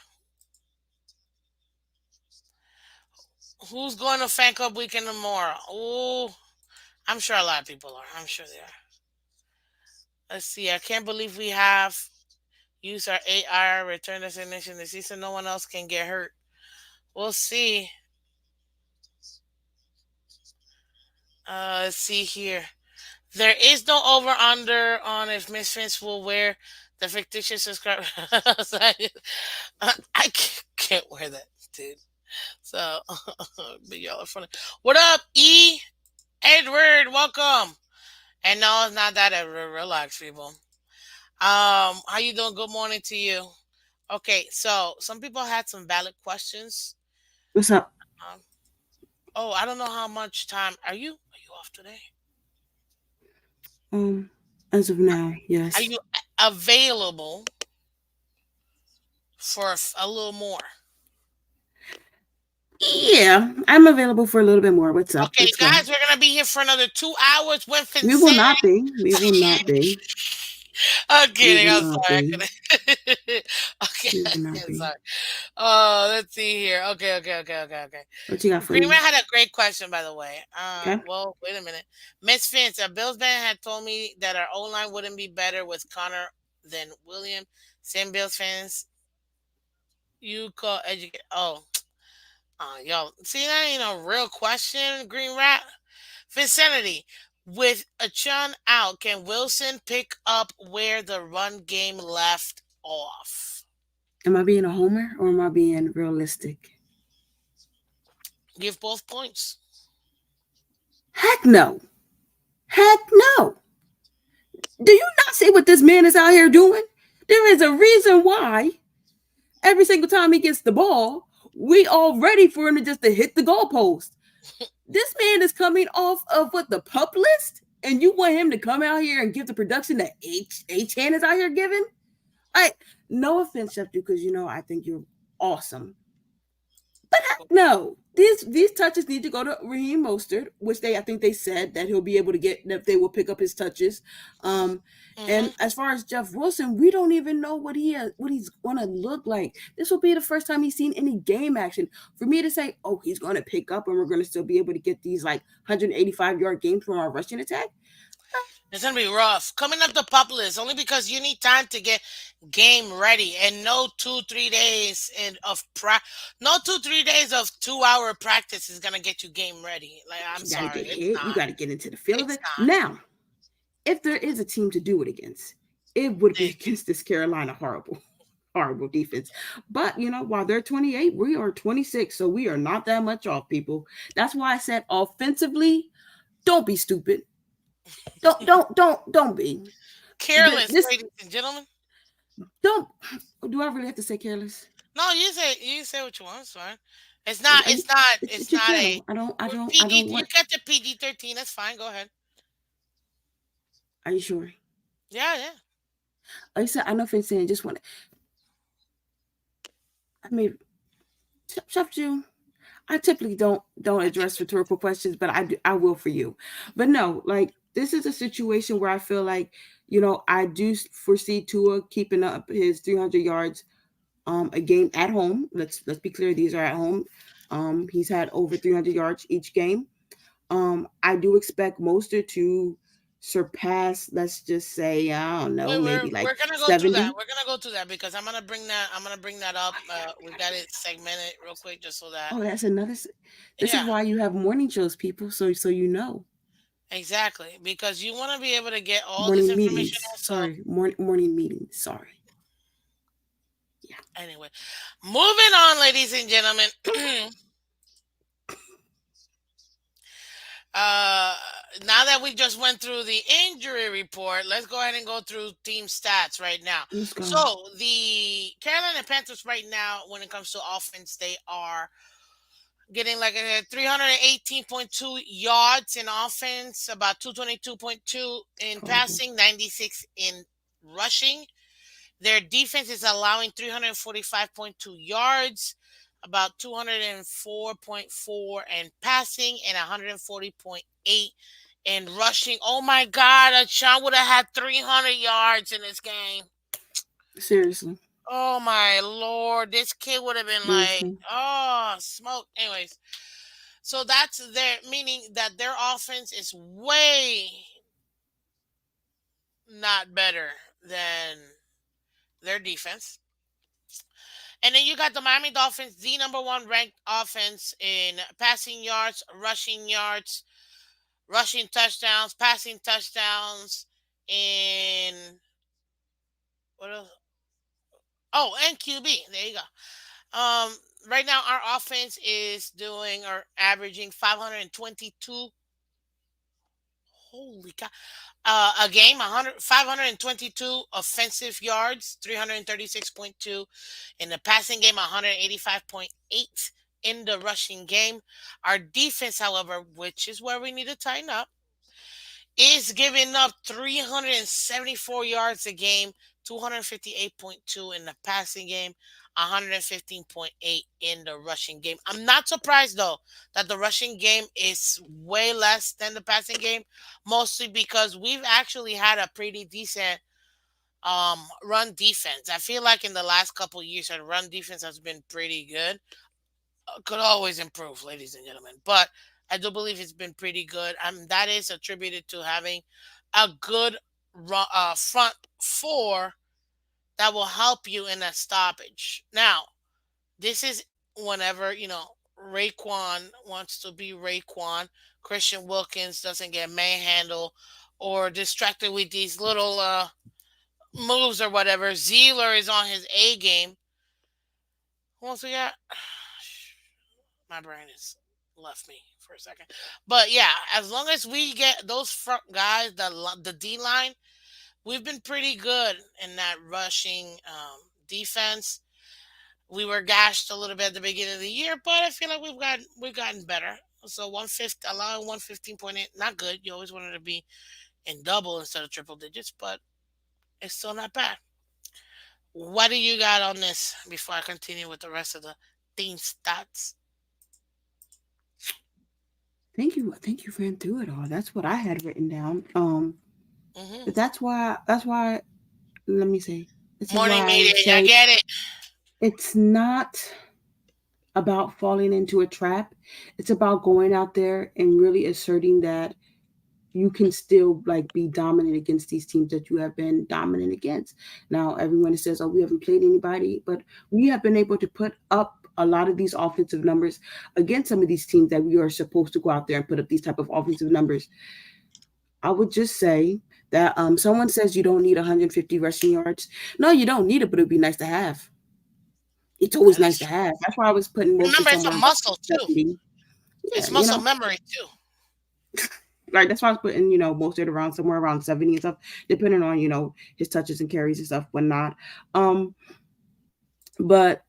Who's going to fan club weekend tomorrow? Oh, I'm sure a lot of people are. I'm sure they are. Let's see. I can't believe we have used our AR return designation this season. No one else can get hurt. We'll see. Let's see here. There is no over under on if Miss Finch will wear the fictitious subscriber. I can't wear that, dude. So, but y'all are funny. What up, E? Edward, welcome. And no, it's not that, Edward. Relax, people. How you doing? Good morning to you. Okay, so some people had some valid questions. What's up? Um, oh, I don't know how much time are you off today? Um, as of now, Are yes. you available for a little more? Yeah, I'm available for a little bit more. What's up? Okay, Let's go. guys, we're gonna be here for another 2 hours with We will Phins. not be. We will not be. I'm We kidding. will I'm not sorry. I be. couldn't. Okay, We will not I'm be. sorry. Let's see here. Okay. What you got for Green me? Man had a great question, by the way. Okay. Well, wait a minute. Miss Finch, a Bills fan had told me that our O line wouldn't be better with Connor than William. Same Bills fans. You call educate. Oh, yo. See, that ain't a real question, Green Rat. Vicinity. With Achun out, can Wilson pick up where the run game left off? Am I being a homer or am I being realistic? Give both points. Heck no. Heck no. Do you not see what this man is out here doing? There is a reason why every single time he gets the ball, we all ready for him to just to hit the goalpost. This man is coming off of what the pup list, and you want him to come out here and give the production that H Chan is out here giving? I no offense, Chef, because I think you're awesome. But heck no, these touches need to go to Raheem Mostert, which I think they said that he'll be able to get that they will pick up his touches. Um, Hmm. and as far as Jeff Wilson, we don't even know what he's gonna look like. This will be the first time he's seen any game action. For me to say, oh, he's gonna pick up and we're gonna still be able to get these like 185-yard games from our rushing attack. It's gonna be rough. Coming up the pup list only because you need time to get game ready and no 2 3 days no 2 3 days of 2 hour practice is gonna get you game ready. Like I'm You gotta sorry, get it's hit. You not. gotta get into the feel of It's it. not. Now, if there is a team to do it against, it would be They- against this Carolina horrible defense. But while they're 28, we are 26, so we are not that much off, people. That's why I said offensively, don't be stupid. Don't be. Careless, This ladies and gentlemen. don't. Do I really have to say careless? No, you say what you want. It's fine. It's not. It's, It's not. it's It's your not a channel. I PG. don't You want. get the PG-13. That's fine. Go ahead. Are you sure? Yeah, yeah. Like I said, I know Finn saying just want. I mean, Chef Jew. I typically don't I address think rhetorical questions, but I will for you. But no, like this is a situation where I feel like I do foresee Tua keeping up his 300 yards a game at home. Let's be clear; these are at home. He's had over 300 yards each game. I do expect Mostert to surpass. Let's just say I don't know, we're maybe like we're gonna go through that. 70. We're gonna go through that because I'm gonna bring that up. We got it segmented real quick just so that Oh, that's another. This is yeah, why you have morning shows, people. So you know. exactly, because you want to be able to get all this Morning information meetings. in. So Sorry, morning meetings. Sorry. Yeah. anyway, moving on, ladies and gentlemen. uh, Now that we just went through the injury report, let's go ahead and go through team stats right now. Let's go. So the Carolina Panthers right now, when it comes to offense, they are getting like a 318.2 yards in offense, about 222.2 in Horrible. passing, 96 in rushing. Their defense is allowing 345.2 yards, about 204.4 in passing, and 140.8 in rushing. Oh my God, Sean would have had 300 yards in this game. Seriously. Oh my Lord, this kid would have been like, Seriously. oh, smoke. Anyways, so that's their meaning that their offense is way not better than their defense. And then you got the Miami Dolphins, the number one ranked offense in passing yards, rushing touchdowns, passing touchdowns, in what else? Oh, and QB. There you go. Right now our offense is doing or averaging 522 Holy cow. A game, 100, 522 offensive yards, 336.2 in the passing game, 185.8 in the rushing game. Our defense, however, which is where we need to tighten up, is giving up 374 yards a game, 258.2 in the passing game, 115.8 in the rushing game. I'm not surprised though that the rushing game is way less than the passing game, mostly because we've actually had a pretty decent run defense. I feel like in the last couple of years our run defense has been pretty good. Could always improve, ladies and gentlemen. But I do believe it's been pretty good. That is attributed to having a good front four that will help you in a stoppage. Now, this is whenever, Raekwon wants to be Raekwon. Christian Wilkins doesn't get manhandled or distracted with these little moves or whatever. Zeeler is on his A game. Who else we got? My brain has left me for a second. But yeah, as long as we get those front guys, the D line, we've been pretty good in that rushing defense. We were gashed a little bit at the beginning of the year, but I feel like we've gotten better. So 150, allowing 115.8, not good. You always wanted to be in double instead of triple digits, but it's still not bad. What do you got on this before I continue with the rest of the team stats? Thank you for ran through it all. That's what I had written down. Hmm. But that's why. Let me say. This is Morning why I meeting, I say get it. it's not about falling into a trap. It's about going out there and really asserting that you can still like be dominant against these teams that you have been dominant against. Now everyone says, "Oh, we haven't played anybody," but we have been able to put up a lot of these offensive numbers against some of these teams that we are supposed to go out there and put up these type of offensive numbers. I would just say that someone says you don't need 150 rushing yards. No, you don't need it, but it'd be nice to have. It's always That nice is to true. have. That's why I was putting most of Remember, it's a somewhere around muscle too. 70. Yeah, It's muscle memory too. like that's why I was putting, most of it around somewhere around 70 and stuff, depending on, his touches and carries and stuff, whatnot. Um, but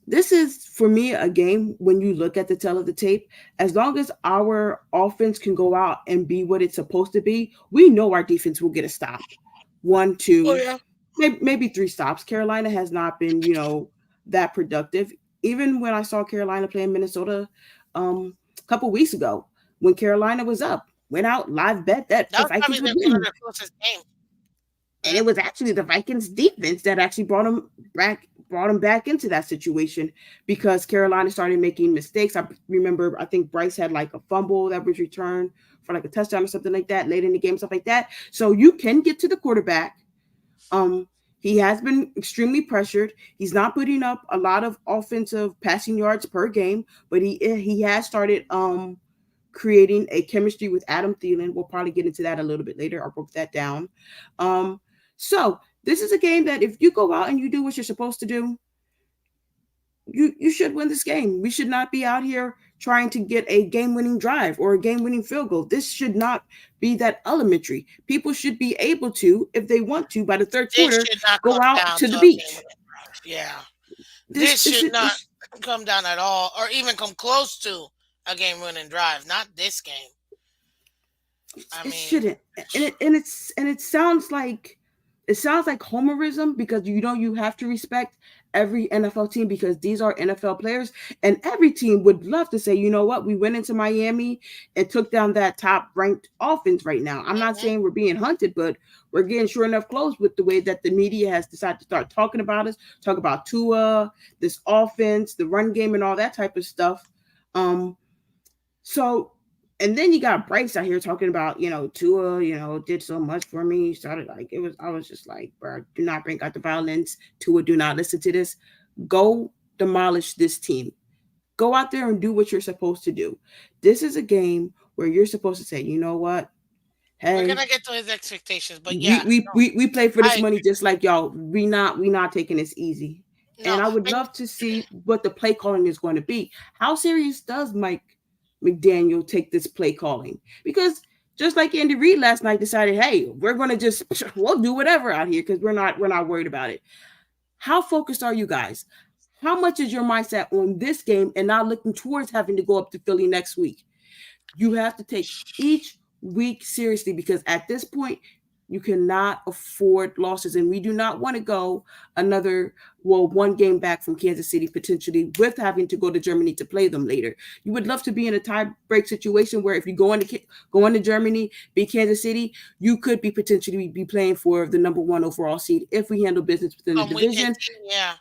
this is for me a game when you look at the tail of the tape, as long as our offense can go out and be what it's supposed to be, we know our defense will get a stop. One, Oh two, yeah. maybe three stops. Carolina has not been, that productive. Even when I saw Carolina play in Minnesota a couple weeks ago, when Carolina was up, went out, live bet that That the was probably Vikings would one of win. their closest games. And it was actually the Vikings defense that actually brought him back into that situation because Carolina started making mistakes. I remember I think Bryce had like a fumble that was returned for like a touchdown or something like that late in the game, stuff like that. So you can get to the quarterback. Um, he has been extremely pressured. He's not putting up a lot of offensive passing yards per game, but he has started creating a chemistry with Adam Thielen. We'll probably get into that a little bit later. I broke that down. Um, so this is a game that if you go out and you do what you're supposed to do, you should win this game. We should not be out here trying to get a game-winning drive or a game-winning field goal. This should not be that elementary. People should be able to, if they want to, by the third This quarter, should not go come out down to to the a game beach. winning drive. Yeah. This This this should should not this come down at all, or even come close to a game winning drive. Not this game. I it mean, shouldn't. And it sounds like homerism because you have to respect every NFL team because these are NFL players, and every team would love to say, you know what, we went into Miami and took down that top ranked offense right now. I'm not mhm. saying we're being hunted, but we're getting sure enough close with the way that the media has decided to start talking about us, talk about Tua, this offense, the run game, and all that type of stuff. Um, so, and then you got Bryce out here talking about, Tua, did so much for me. Started like I was just like, bro, do not bring out the violence. Tua, do not listen to this. Go demolish this team. Go out there and do what you're supposed to do. This is a game where you're supposed to say, you know what? We're Hey, gonna get to his expectations, but yeah, we we no, we, we play for I this money agree. just like y'all. We not taking this easy. And No, I would and love to see what the play calling is going to be. How serious does Mike McDaniel take this play calling? Because Just like Andy Reid last night decided, hey, we're gonna just we'll do whatever out here because we're not worried about it. How focused are you guys? How much is your mindset on this game and not looking towards having to go up to Philly next week? You have to take each week seriously because at this point, you cannot afford losses. And we do not want to go another, well, one game back from Kansas City potentially with having to go to Germany to play them later. You would love to be in a tie break situation where if you go into Germany, beat Kansas City, you could be potentially be playing for the number one overall seed if we handle business within the Come week division. 18, yeah.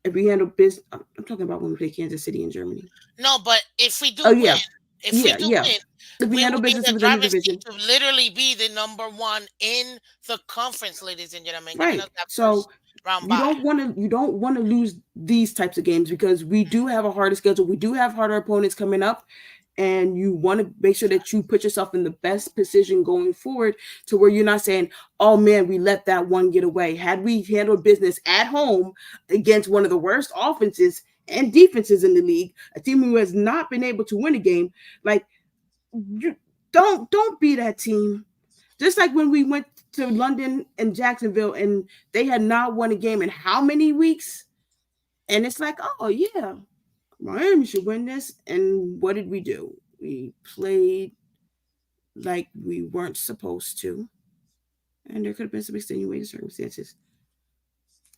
If we handle business, I'm talking about when we play Kansas City in Germany. No, but if we Oh do yeah, win, if we yeah, do yeah. win, If we we handle will be in business the within the driver's seat division, to literally be the number one in the conference, ladies and gentlemen, giving right? us that So first round you bye. don't want to lose these types of games because we do have a harder schedule. We do have harder opponents coming up, and you want to make sure that you put yourself in the best position going forward to where you're not saying, "Oh man, we let that one get away." Had we handled business at home against one of the worst offenses and defenses in the league, a team who has not been able to win a game, like you don't be that team. Just like when we went to London and Jacksonville and they had not won a game in how many weeks? And it's like, oh yeah, Miami should win this. And what did we do? We played like we weren't supposed to. And there could have been some extenuating circumstances.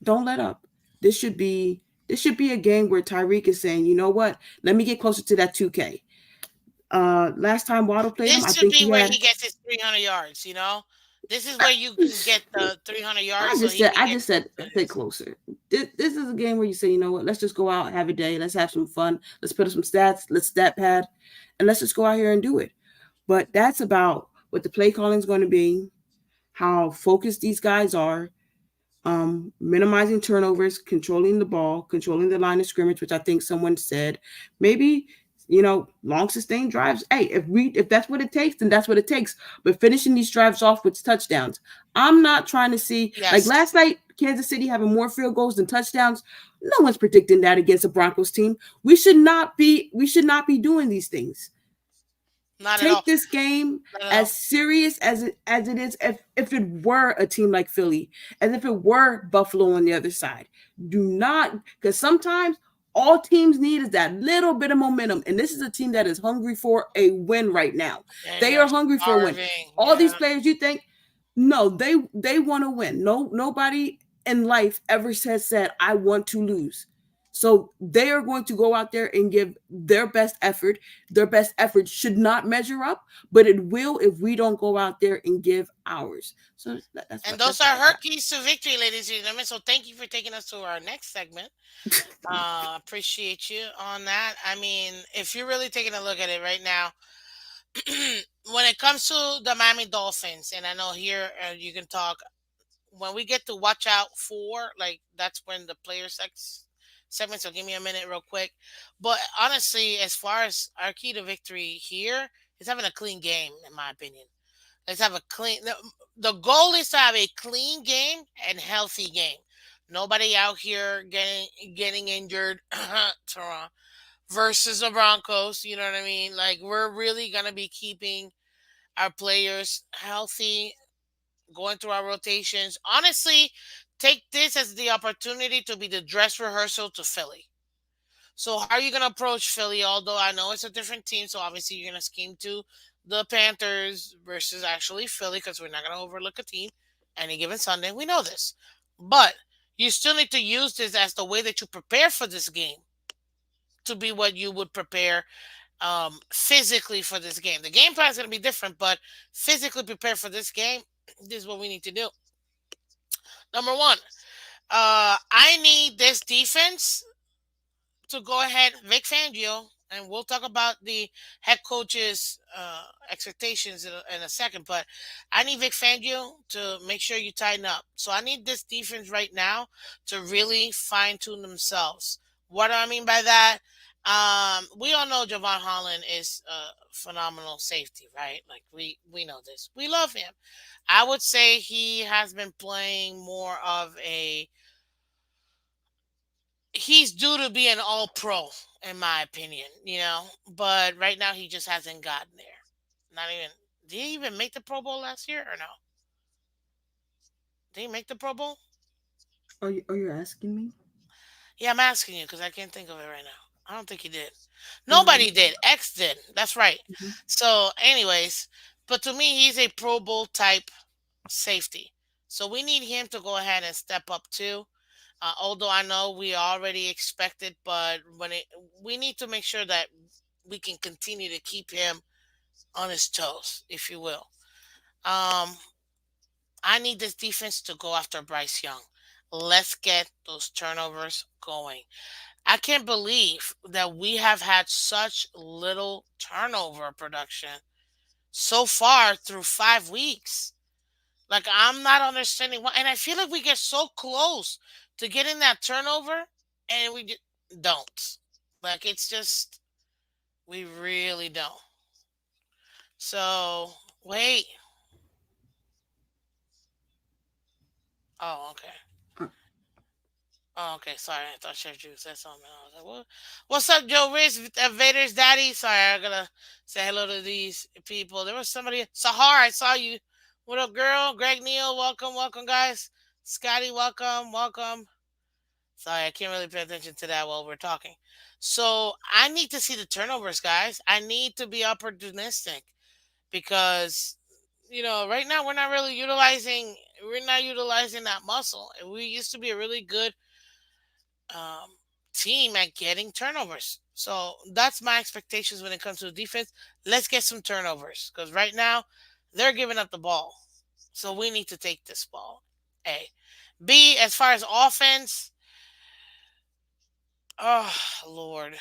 Don't let up. This should be this should be a game where Tyreek is saying, you know what? Let me get closer to that 2K. Last time Waddle played him, This I should think be he where had he gets his 300 yards, you know? This is where you can get the 300 yards so he can I get just close said to stay his. closer. This is a game where you say, you know what, let's just go out, have a day, let's have some fun, let's put up some stats, let's stat pad, and let's just go out here and do it. But that's about what the play calling is going to be, how focused these guys are, minimizing turnovers, controlling the ball, controlling the line of scrimmage, which I think someone said. Maybe long sustained drives. Hey, if that's what it takes, then that's what it takes. But finishing these drives off with touchdowns. I'm not trying to see like Yes, last night, Kansas City having more field goals than touchdowns. No one's predicting that against a Broncos team. We should not be doing these things. not at all. Take this game Not at as all. serious as it is if it were a team like Philly, as if it were Buffalo on the other side. Do not, because sometimes all teams need is that little bit of momentum, and this is a team that is hungry for a win right now. And They they're are hungry for a win. starving. All these Yeah. players, you think, no, they want to win. No, nobody in life ever has said I want to lose. So they are going to go out there and give their best effort. Their best effort should not measure up, but it will if we don't go out there and give ours. So And those that's are what I her got. keys to victory, ladies and gentlemen. So thank you for taking us to our next segment. Appreciate you on that. I mean, if you're really taking a look at it right now, when it comes to the Miami Dolphins, and I know here you can talk when we get to watch out for, like that's when the player segment. So give me a minute, real quick. But honestly, as far as our key to victory here is having a clean game, in my opinion. Let's have a clean. The goal is to have a clean game and healthy game. Nobody out here getting injured. Toronto versus the Broncos. You know what I mean? Like we're really gonna be keeping our players healthy, going through our rotations. Honestly, take this as the opportunity to be the dress rehearsal to Philly. So how are you gonna approach Philly? Although I know it's a different team, so obviously you're gonna scheme to the Panthers versus actually Philly because we're not gonna overlook a team any given Sunday. We know this, but you still need to use this as the way that you prepare for this game to be what you would prepare physically for this game. The game plan is gonna be different, but physically prepare for this game. This is what we need to do. Number one, I need this defense to go ahead, Vic Fangio, and we'll talk about the head coach's expectations in a second. But I need Vic Fangio to make sure you tighten up. So I need this defense right now to really fine tune themselves. What do I mean by that? We all know Javon Holland is a phenomenal safety, right? Like we know this. We love him. I would say he has been playing more of a he's due to be an all pro in my opinion, but right now he just hasn't gotten there. Not even Did he even make the Pro Bowl last year or no? Did he make the Pro Bowl? Are you asking me? Yeah, I'm asking you because I can't think of it right now. I don't think he did. Um, Nobody did. X did. That's right. mhm. So, anyways, but to me, he's a Pro Bowl type safety. So we need him to go ahead and step up too. Although I know we already expect it, but we need to make sure that we can continue to keep him on his toes, if you will. Um, I need this defense to go after Bryce Young. Let's get those turnovers going. I can't believe that we have had such little turnover production so far through 5 weeks. Like, I'm not understanding why. And I feel like we get so close to getting that turnover and we don't. Like, it's just, we really don't. So, wait. Oh, okay. Uh, Oh, okay. Sorry. I thought Chef Drew said something. I was like, what? What's up, Joe Rich, Vader's daddy? Sorry, I gotta say hello to these people. There was somebody. Sahar, I saw you. What up, girl? Greg Neal, welcome, welcome, guys. Scotty, welcome, welcome. Sorry, I can't really pay attention to that while we're talking. So I need to see the turnovers, guys. I need to be opportunistic because right now we're not utilizing that muscle. And we used to be a really good um, team at getting turnovers. So that's my expectations when it comes to the defense. Let's get some turnovers because right now they're giving up the ball. So we need to take this ball. A. B, as far as offense, oh, Lord.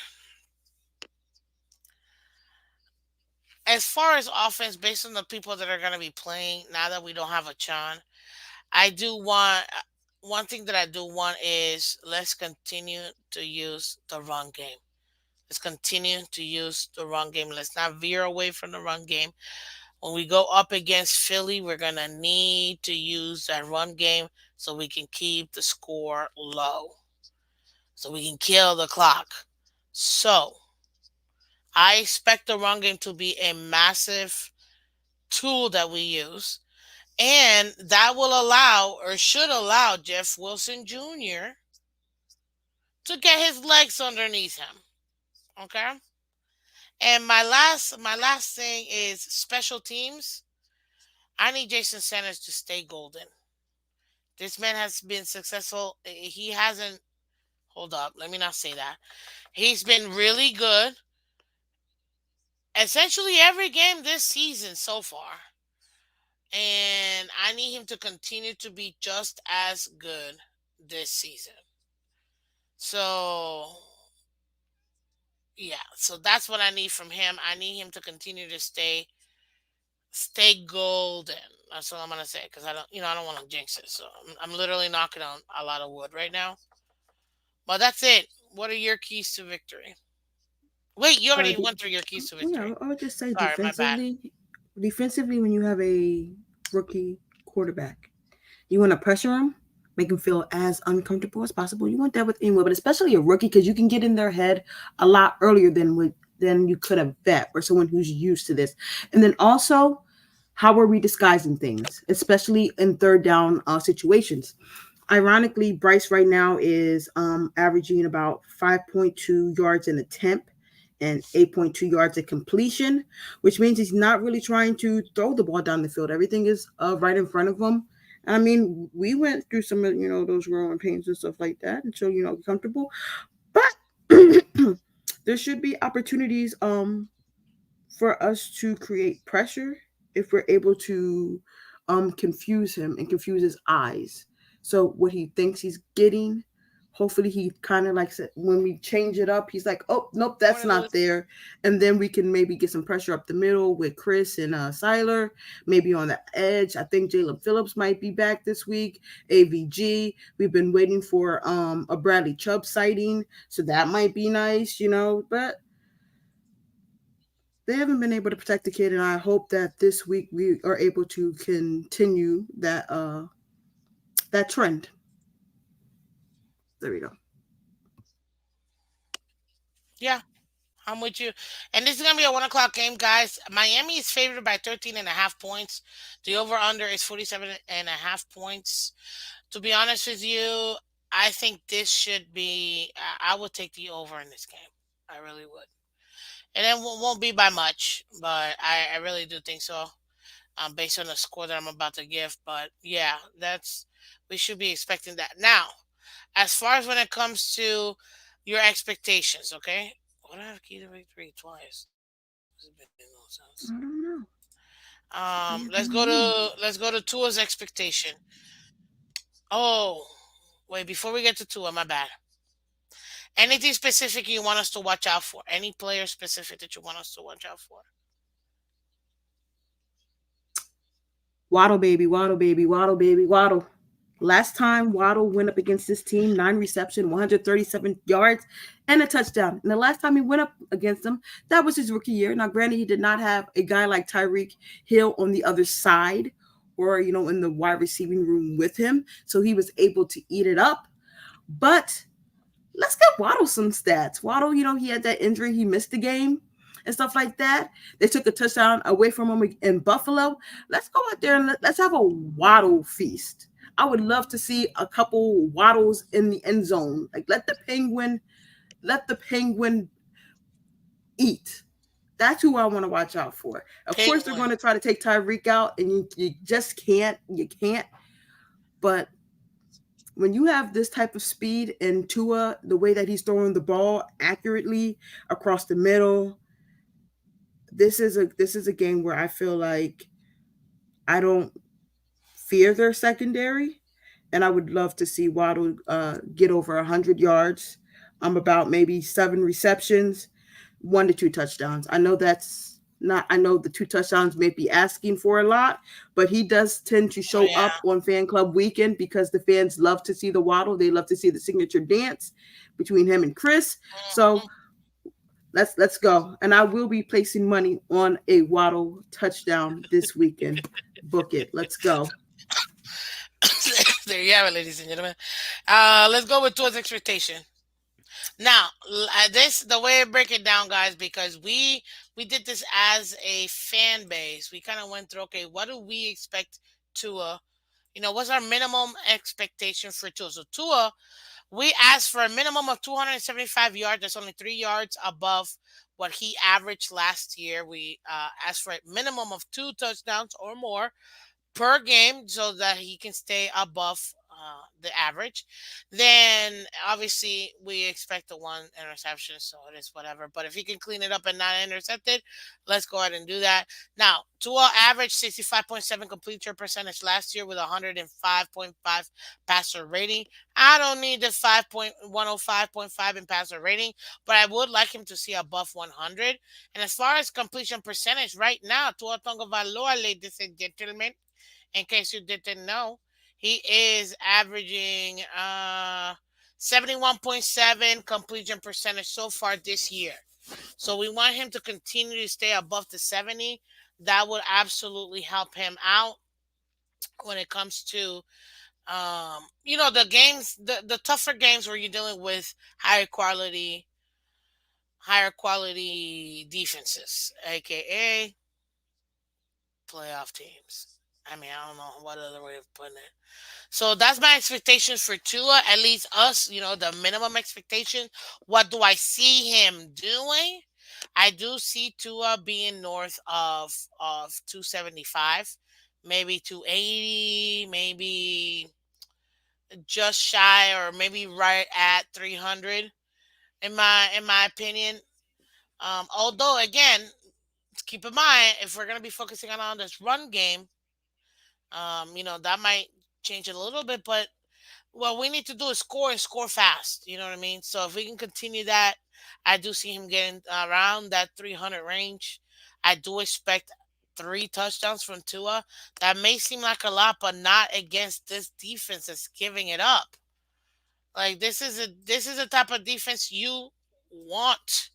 As far as offense, based on the people that are going to be playing, now that we don't have a Chan, I do want one thing that I do want is let's continue to use the run game. Let's continue to use the run game. Let's not veer away from the run game. When we go up against Philly, we're going to need to use that run game so we can keep the score low, so we can kill the clock. So I expect the run game to be a massive tool that we use. And that will allow or should allow Jeff Wilson Jr. to get his legs underneath him. Okay? And my last thing is special teams. I need Jason Sanders to stay golden. This man has been successful. He hasn't hold up, let me not say that. He's been really good essentially every game this season so far. And I need him to continue to be just as good this season. So yeah, so that's what I need from him. I need him to continue to stay golden. That's what I'm gonna say because I don't want to jinx it. So I'm literally knocking on a lot of wood right now. But that's it. What are your keys to victory? Wait, you already de- went through your keys to yeah, victory. I would just say Sorry, my bad. defensively, when you have a rookie quarterback, you want to pressure him, make him feel as uncomfortable as possible. You want that with anyone, but especially a rookie because you can get in their head a lot earlier than you could have vet or someone who's used to this. And then also, how are we disguising things, especially in third down situations? Ironically, Bryce right now is averaging about 5.2 yards an attempt and 8.2 yards at completion, which means he's not really trying to throw the ball down the field. Everything is right in front of him. I mean, we went through some of those growing pains and stuff like that, and so comfortable. But there should be opportunities for us to create pressure if we're able to confuse him and confuse his eyes. So what he thinks he's getting, hopefully he kind of like when we change it up, he's like, oh nope, that's Morning, not Lewis. there, and then we can maybe get some pressure up the middle with Chris and Siler, maybe on the edge. I think Jalen Phillips might be back this week. AVG, we've been waiting for a Bradley Chubb sighting, so that might be nice, but they haven't been able to protect the kid, and I hope that this week we are able to continue that trend. There we go. Yeah, I'm with you. And this is gonna be a 1 o'clock game, guys. Miami is favored by 13.5 points. The over under is 47.5 points. To be honest with you, I think this should be. I would take the over in this game. I really would. And it won't be by much, but I really do think so. Based on the score that I'm about to give. But yeah, that's we should be expecting that. Now, as far as when it comes to your expectations, okay? What I have key to victory twice? This has been no sense. I don't know. Let's Yeah, go I don't know. to Tua's expectation. Oh, wait, before we get to Tua, my bad. Anything specific you want us to watch out for? Any player specific that you want us to watch out for? Waddle baby, waddle baby, waddle baby, waddle. Last time Waddle went up against this team, 9 reception, 137 yards, and a touchdown. And the last time he went up against them, that was his rookie year. Now, granted, he did not have a guy like Tyreek Hill on the other side or, in the wide receiving room with him. So he was able to eat it up. But let's get Waddle some stats. Waddle, he had that injury, he missed the game and stuff like that. They took a touchdown away from him in Buffalo. Let's go out there and let's have a Waddle feast. I would love to see a couple Waddles in the end zone. Like let the penguin eat. That's who I want to watch out for. Of course, they're Penguin. going to try to take Tyreek out, and you just can't. You can't. But when you have this type of speed and Tua, the way that he's throwing the ball accurately across the middle, this is a game where I feel like I don't fear their secondary, and I would love to see Waddle get over 100 yards. I'm about maybe 7 receptions, 1 to 2 touchdowns. I know that's not. I know the 2 touchdowns may be asking for a lot, but he does tend to Oh show up yeah. on Fan Club Weekend because the fans love to see the Waddle. They love to see the signature dance between him and Chris. So Mhm. let's go. And I will be placing money on a Waddle touchdown this weekend. Book it. Let's go. There you have it, ladies and gentlemen. Let's go with Tua's expectation. Now, this the way I break it down, guys, because we did this as a fan base. We kind of went through, okay, what do we expect Tua? What's our minimum expectation for Tua? So Tua, we asked for a minimum of 275 yards. That's only 3 yards above what he averaged last year. We asked for a minimum of 2 touchdowns or more per game so that he can stay above the average. Then obviously we expect the 1 interception, so it is whatever. But if he can clean it up and not intercept it, let's go ahead and do that. Now, Tua averaged 65.7 completion percentage last year with 105.5 passer rating. I don't need the 105.5 in passer rating, but I would like him to see above 100. And as far as completion percentage right now, Tua Tagovailoa, ladies and gentlemen, in case you didn't know, he is averaging 71.7 completion percentage so far this year. So we want him to continue to stay above the 70. That would absolutely help him out when it comes to the games, the tougher games where you're dealing with higher quality defenses, aka playoff teams. I mean, I don't know what other way of putting it. So that's my expectations for Tua. At least us, the minimum expectation. What do I see him doing? I do see Tua being north of 275, maybe 280, maybe just shy, or maybe right at 300. In my opinion. Although again, keep in mind if we're gonna be focusing on this run game, that might change it a little bit, but what we need to do is score and score fast. You know what I mean? So if we can continue that, I do see him getting around that 300 range. I do expect 3 touchdowns from Tua. That may seem like a lot, but not against this defense that's giving it up. Like this is a type of defense you want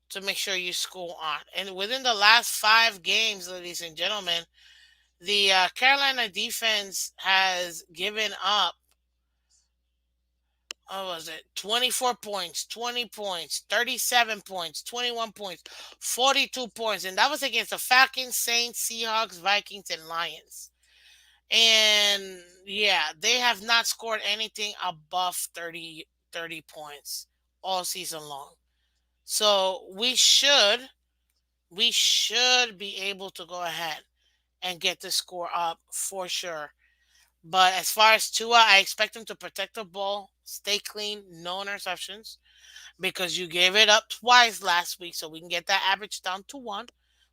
to make sure you score on. And within the last 5 games, ladies and gentlemen, the Carolina defense has given up what was it? 24 points, 20 points, 37 points, 21 points, 42 points. And that was against the Falcons, Saints, Seahawks, Vikings, and Lions. And yeah, they have not scored anything above 30 points all season long. So we should be able to go ahead and get the score up for sure. But as far as Tua, I expect him to protect the ball, stay clean, no interceptions, because you gave it up twice last week, so we can get that average down to one.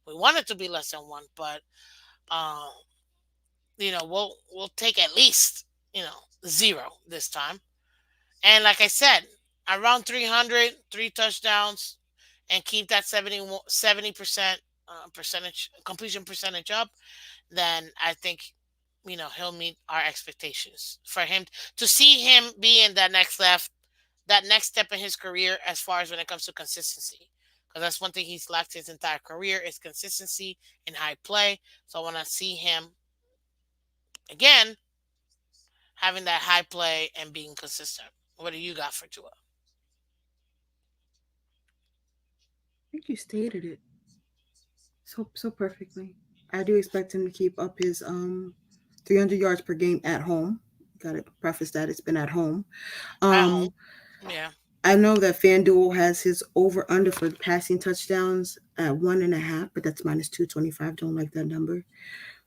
We want it to be less than one, but um, we'll take at least zero this time. And like I said, around 300, 3 touchdowns, and keep that 70% percentage completion percentage up, then I think he'll meet our expectations. For him to see him be in that next step in his career as far as when it comes to consistency. Because that's one thing he's lacked his entire career is consistency in high play. So I want to see him again having that high play and being consistent. What do you got for Tua? I think you stated it so perfectly. I do expect him to keep up his 300 yards per game at home. Got to preface that it's been at home. At home. Um, Yeah. I know that FanDuel has his over under for passing touchdowns at 1.5, but that's minus 225. Don't like that number.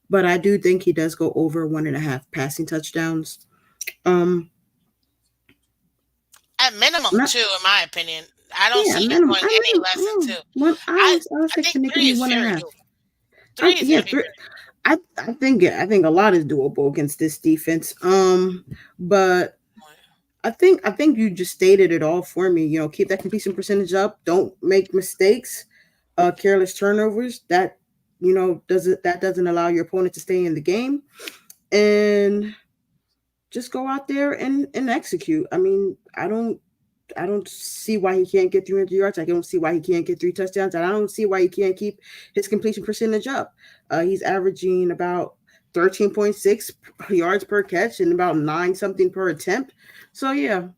But I do think he does go over 1.5 passing touchdowns. Um, At minimum not two, in my opinion. I don't yeah, see him minimum. going I any mean, less than two. one. I I was I think expecting it to three be is one and a very half. doable. Three is Yeah, very, three. very I think a lot is doable against this defense. But doable. I think you just stated it all for me. You know, keep that completion percentage up. Don't make mistakes. Careless turnovers. That doesn't allow your opponent to stay in the game. And just go out there and execute. I mean, I don't see why he can't get 300 yards. I don't see why he can't get 3 touchdowns. And I don't see why he can't keep his completion percentage up. He's averaging about 13.6 yards per catch and about 9 something per attempt. So yeah,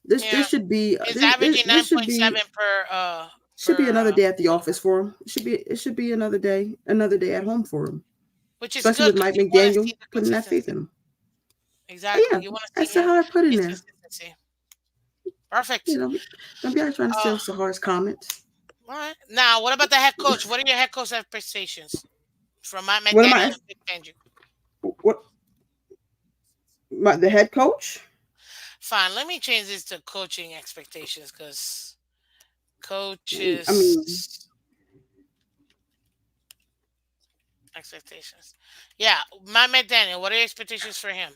Yeah. this should be He's averaging this 9.7 per should be another day at the attempt, office for him. It should be another day at home for him, which is especially good with because Mike you want to McDaniel see the putting that faith consistency. in him. But Exactly. yeah, You want to see that's him how I put in his there. consistency. You Perfect. know, don't be out trying to Uh, steal Sahar's comments. all right. Now, what about the head coach? What are your head coach expectations from Matt What am McDaniel I? and Vic Fangio? What the head coach? Fine. Let me change this to coaching expectations because I mean, coaches expectations. Yeah, Matt McDaniel. What are your expectations for him?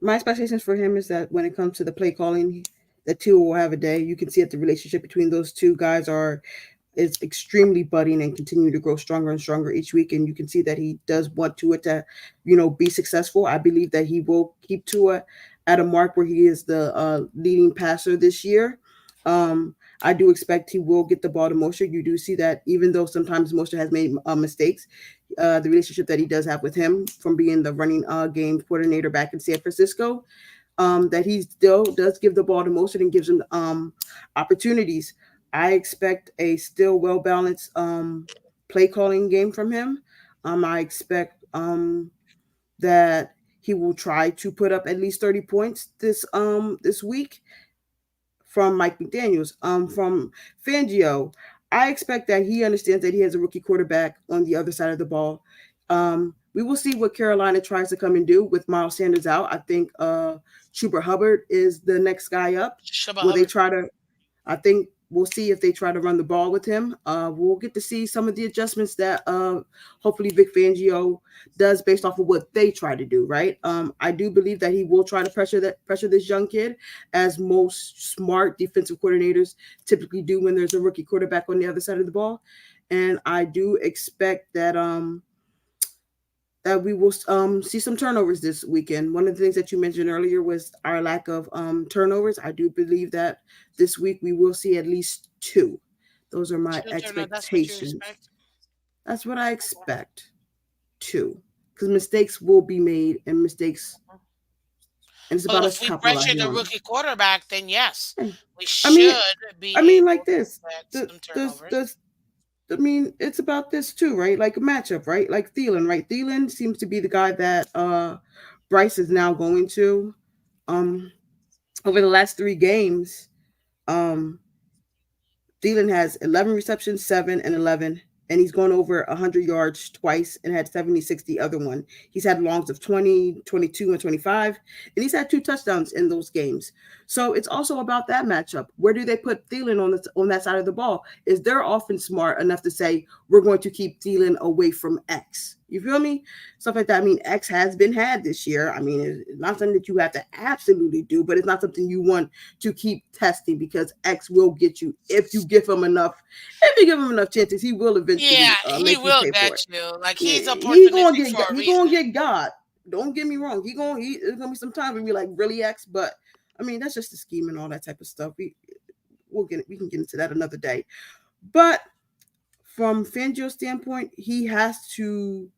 my expectations for him is that when it comes to the play calling, the two will have a day. You can see that the relationship between those two guys are is extremely budding and continue to grow stronger and stronger each week. And you can see that he does want Tua to, be successful. I believe that he will keep Tua at a mark where he is the leading passer this year. I do expect he will get the ball to Mosher. You do see that even though sometimes Mosher has made mistakes, the relationship that he does have with him from being the running game coordinator back in San Francisco, that he still does give the ball to Mostert and gives him opportunities. I expect a still well balanced play calling game from him. I expect that he will try to put up at least 30 points this week from Mike McDaniels. From Fangio, I expect that he understands that he has a rookie quarterback on the other side of the ball. We will see what Carolina tries to come and do with Miles Sanders out. I think Chuba Hubbard is the next guy up. Shuba Will they Hubbard. try to? I think we'll see if they try to run the ball with him. We'll get to see some of the adjustments that hopefully Vic Fangio does based off of what they try to do. Right. I do believe that he will try to pressure this young kid, as most smart defensive coordinators typically do when there's a rookie quarterback on the other side of the ball. And I do expect that we will see some turnovers this weekend. One of the things that you mentioned earlier was our lack of turnovers. I do believe that this week we will see at least two. Those are my Two turnovers. That's what you expectations. expect. That's what I expect. Two. Because mistakes will be made and mistakes and it's But about if us we capitalizing pressure the on rookie quarterback, then yes, it. we I mean, should be I mean, able like to this. get The some the turnovers. the I mean, it's about this too, right? Like a matchup, right? Like Thielen, right? Thielen seems to be the guy that Bryce is now going to. Um, over the last 3 games, um, Thielen has 11 receptions, 7 and 11, and he's gone over 100 yards twice and had 76 the other one. He's had longs of 20, 22, and 25, and he's had 2 touchdowns in those games. So it's also about that matchup. Where do they put Thielen on that side of the ball? Is their offense smart enough to say, we're going to keep Thielen away from X? You feel me? Stuff like that. I mean, X has been had this year. I mean, it's not something that you have to absolutely do, but it's not something you want to keep testing because X will get you if you give him enough. If you give him enough chances, he will Yeah, eventually he make you will pay for get it. you. Like Yeah, he's opportunistic for a he reason. gonna get God. Don't get me wrong. He there's gonna be some time when we like really X, but I mean that's just the scheme and all that type of stuff. We can get into that another day. But from Fangio's standpoint, he has to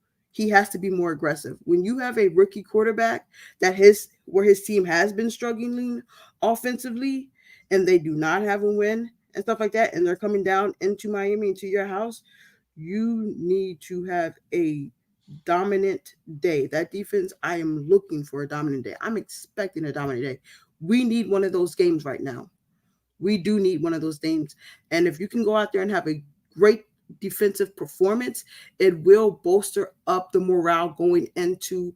be more aggressive. When you have a rookie quarterback that his where his team has been struggling offensively and they do not have a win and stuff like that, and they're coming down into Miami into your house, you need to have a dominant day. That defense, I am looking for a dominant day. I'm expecting a dominant day. We need one of those games right now. We do need one of those games. And if you can go out there and have a great defensive performance, it will bolster up the morale going into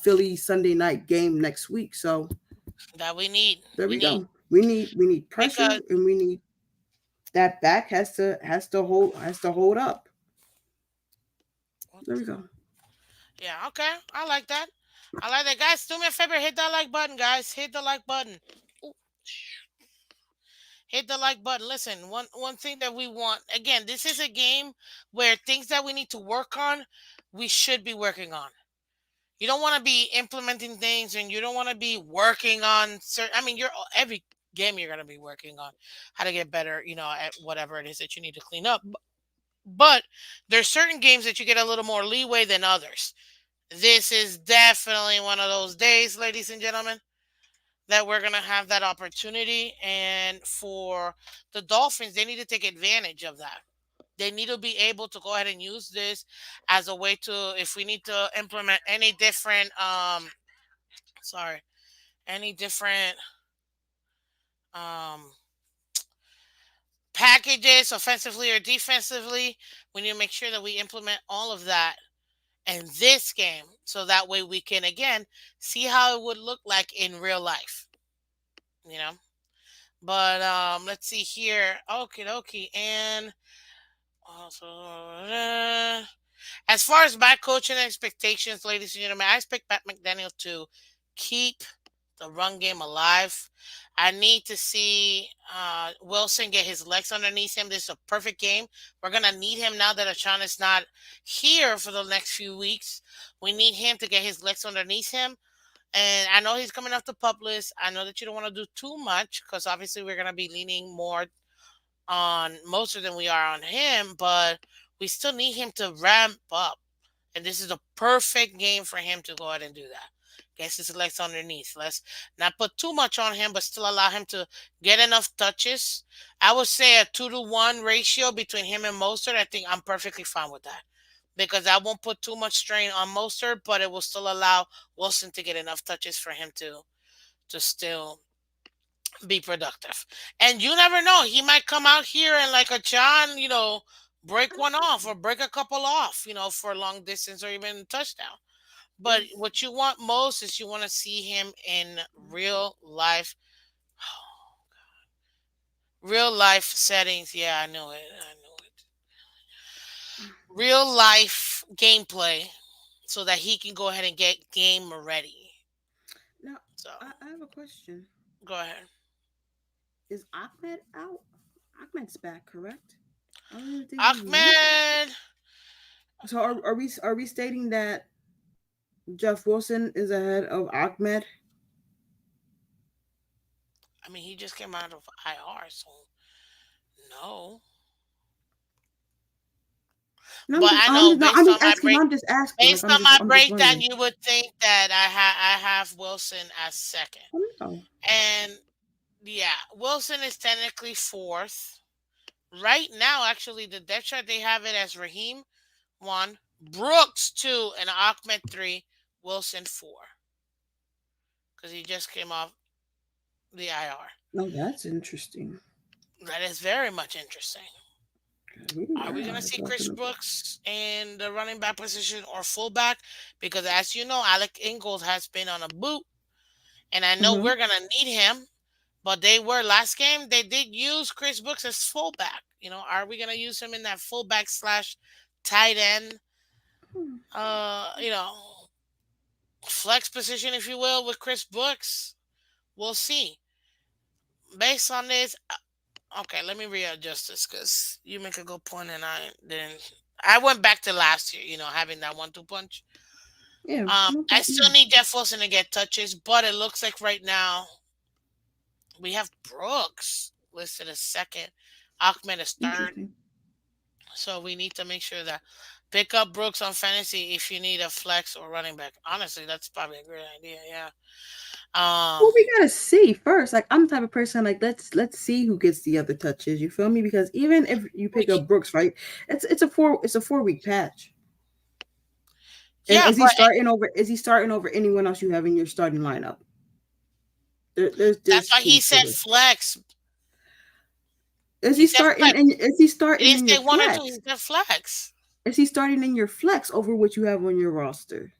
Philly Sunday night game next week. So That we need. there We we need go. We need pressure because and we need that back has to hold up. There we go. yeah, okay. I like that. I like that, guys. Do me a favor, hit that like button, guys. Hit the like button. Ooh, hit the like button. Listen, one thing that we want again. This is a game where things that we need to work on, we should be working on. You don't want to be implementing things, and you don't want to be working on certain. I mean, you're every game you're gonna be working on how to get better. At whatever it is that you need to clean up. But there's certain games that you get a little more leeway than others. This is definitely one of those days, ladies and gentlemen, that we're going to have that opportunity. And for the Dolphins, they need to take advantage of that. They need to be able to go ahead and use this as a way to, if we need to implement any different, sorry, any different um, packages, offensively or defensively, we need to make sure that we implement all of that in this game so that way we can again see how it would look like in real life, you know. But let's see here. Okay, dokie. And also, as far as my coaching expectations, ladies and gentlemen, I expect Pat McDaniel to keep the run game alive. I need to see Wilson get his legs underneath him. This is a perfect game. We're gonna need him now that Achan is not here for the next few weeks. We need him to get his legs underneath him. And I know he's coming off the pup list. I know that you don't want to do too much because obviously we're gonna be leaning more on Moser than we are on him, but we still need him to ramp up. And this is a perfect game for him to go ahead and do that. Gets his legs underneath. Let's not put too much on him, but still allow him to get enough touches. I would say a 2-to-1 ratio between him and Mostert. I think I'm perfectly fine with that. Because I won't put too much strain on Mostert, but it will still allow Wilson to get enough touches for him to still be productive. And you never know, he might come out here and like a John, break one off or break a couple off, for long distance or even touchdown. But Is what you want most is you want to see him in real life settings. Yeah, I know it. I know it. Real life gameplay so that he can go ahead and get game ready. now So I have a question. go ahead. Is Ahmed out? Ahmed's back, correct? I don't even think he's moved. Ahmed, So are we stating that Jeff Wilson is ahead of Ahmed? I mean, he just came out of IR, so no. No, But I know I'm based just on my asking. break, I'm just asking. Like based on my I'm just breakdown, wondering. you would think that I have have Wilson as second. Oh, no. And yeah, Wilson is technically fourth. Right now, actually, the depth chart they have it as Raheem one, Brooks two, and Ahmed three, Wilson four, because he just came off the IR. No, that's interesting. That is very much interesting. Ooh, Are we gonna I see dropping Chris the ball. Brooks in the running back position or fullback? Because as you know, Alec Ingold has been on a boot, and I know Mm-hmm. we're gonna need him. But they were last game. They did use Chris Brooks as fullback. Are we gonna use him in that fullback slash tight end? You know, flex position, if you will, with Chris Brooks. We'll see. Based on this, okay, let me readjust this because you make a good point, and I didn't. I went back to last year, having that 1-2 punch. Yeah, no I problem. still need Jeff Wilson to get touches, but it looks like right now we have Brooks listed as second, Ahmed is third. Interesting. So we need to make sure that pick up Brooks on fantasy if you need a flex or running back. Honestly, that's probably a great idea. Yeah. Well, Um. we gotta see first. Like I'm the type of person like let's see who gets the other touches. You feel me? Because even if you we pick up Brooks, right? It's a 4-week patch. And Yeah, but is he starting over anyone else you have in your starting lineup? that's There's why he truth to said this. flex. Is He he said starting flex. and is he He starting didn't in say your one or two. He flex? said flex. Is he starting in your flex over what you have on your roster?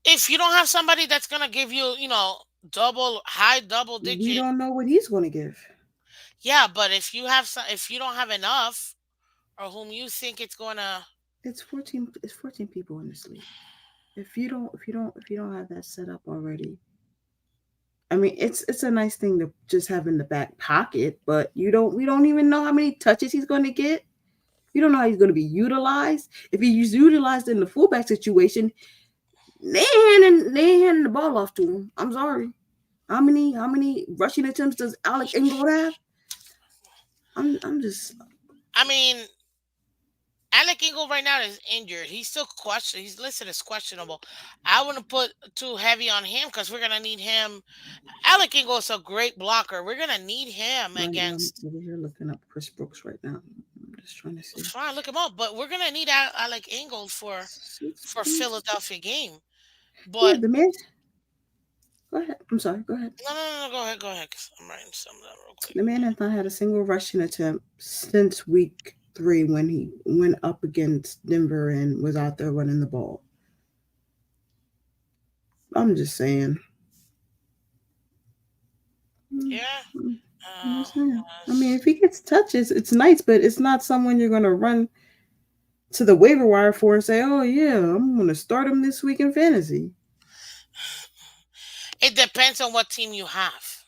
If you don't have somebody that's gonna give you, high double We digit, don't know what he's gonna give. yeah. But if you don't have enough, or whom you think it's gonna, It's 14 people in this league. If you don't have that set up already, I mean, it's a nice thing to just have in the back pocket, but we don't even know how many touches he's going to get. You don't know how he's going to be utilized. If he's utilized in the fullback situation, they ain't handing the ball off to him. I'm sorry. How many rushing attempts does Alec Ingold have? I'm just I mean, Alec Ingle right now is injured. He's still question. He's listed as questionable. I wouldn't put too heavy on him because we're gonna need him. Alec Ingle is a great blocker. We're gonna need him right now. I'm against. over here looking up Chris Brooks right now. I'm just trying to see. Fine, look him up. But we're gonna need Alec Ingle for 16. Philadelphia game. Yeah, But the man. Go ahead. I'm sorry. Go ahead. no, no, no, no. Go ahead, go ahead. 'Cause I'm writing some down real quick. The man has not had a single rushing attempt since week 3 when he went up against Denver and was out there running the ball. I'm just saying. Mm, Yeah. I'm Uh, just saying. I mean, was- if he gets touches, it's nice, but it's not someone you're going to run to the waiver wire for and say, oh, yeah, I'm going to start him this week in fantasy. it depends on what team you have.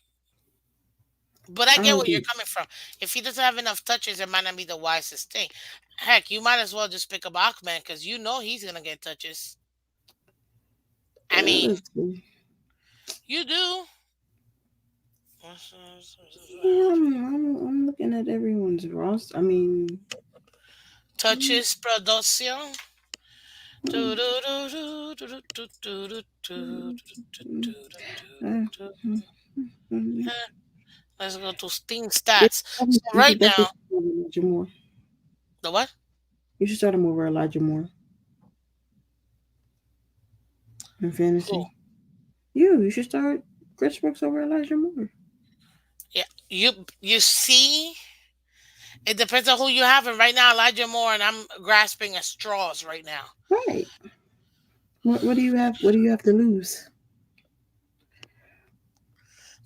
But I I get don't where you're think coming from. If he doesn't have enough touches, it might not be the wisest thing. Heck, you might as well just pick up Aquaman because you know he's gonna get touches. I mean, let's see. you do. Yeah, I'm looking at everyone's roster. I mean, mm, Touches production. mm, mm, mm, uh, mm, mm. Let's go to Steam Yeah, stats. So you right should definitely now, start with Elijah Moore. the what? You should start him over Elijah Moore in Who? fantasy. You should start Chris Brooks over Elijah Moore. Yeah, you see, it depends on who you have. And right now, Elijah Moore, and I'm grasping at straws right now. Right. What do you have? What do you have to lose?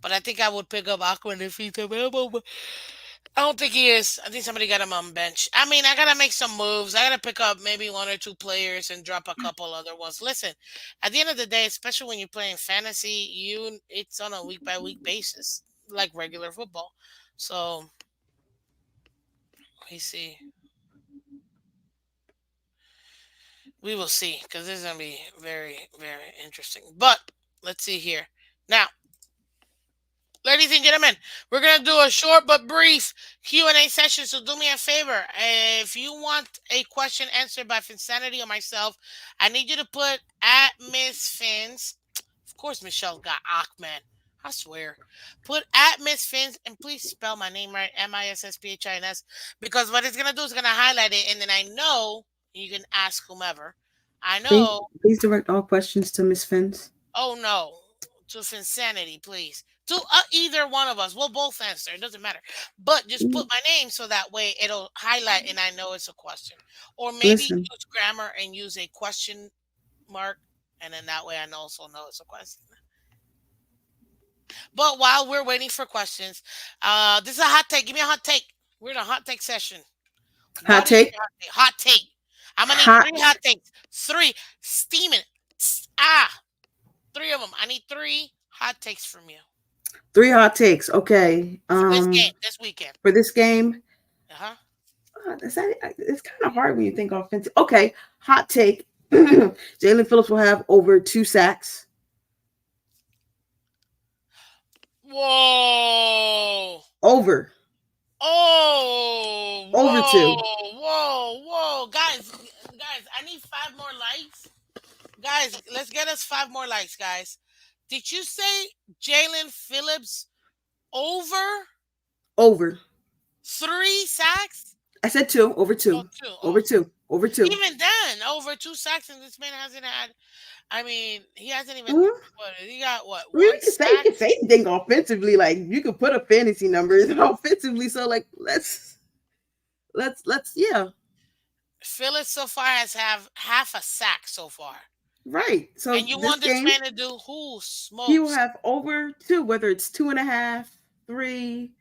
But I think I would pick up Aquaman if he's available. But I don't think he is. I think somebody got him on bench. I mean, I gotta make some moves. I gotta pick up maybe one or two players and drop a couple other ones. Listen, at the end of the day, especially when you're playing fantasy, it's on a week by week basis, like regular football. So we see, we will see, because this is gonna be very, very interesting. But let's see here now. Ladies and gentlemen, we're gonna do a short but brief Q&A session. So do me a favor, if you want a question answered by Finsanity or myself, I need you to put at Miss Fins. Of course, Michelle got Ahmed. I swear. Put at Miss Fins and please spell my name right, MISSPHINS, because what it's gonna do is gonna highlight it, and then I know you can ask whomever. I Please, know. please direct all questions to Miss Fins. Oh no, to Finsanity, please. To either one of us, we'll both answer. It doesn't matter. But just Mm, put my name so that way it'll highlight and I know it's a question. Or maybe listen, use grammar and use a question mark, and then that way I also know it's a question. But while we're waiting for questions, this is a hot take. Give me a hot take. We're in a hot take session. hot What is take. your hot take? Hot take. I'm gonna need Hot. 3 hot takes. Three steaming. Ah, three of them. I need 3 hot takes from you Three hot takes. Okay. for this game, this weekend. For this game, Uh huh. it's kind of hard when you think offensive. Okay. Hot take. Jalen Phillips will have over 2 sacks. Whoa. Over. Oh. Over two. Whoa. Guys, I need 5 more likes. Guys, let's get us 5 more likes, guys. Did you say Jalen Phillips over Over. 3 sacks? I said two. Over Oh, two. two. Oh, Over two. Over two. even then, over 2 sacks, and this man hasn't had. I mean, he hasn't even. Mhm. What he got? What I mean, one sack? you could say anything offensively. Like you could put up fantasy numbers offensively. So like let's yeah. Phillips so far has have half a sack so far, Right. So and you this want this game man to do who he will smokes? have over two, whether it's 2.5, 3.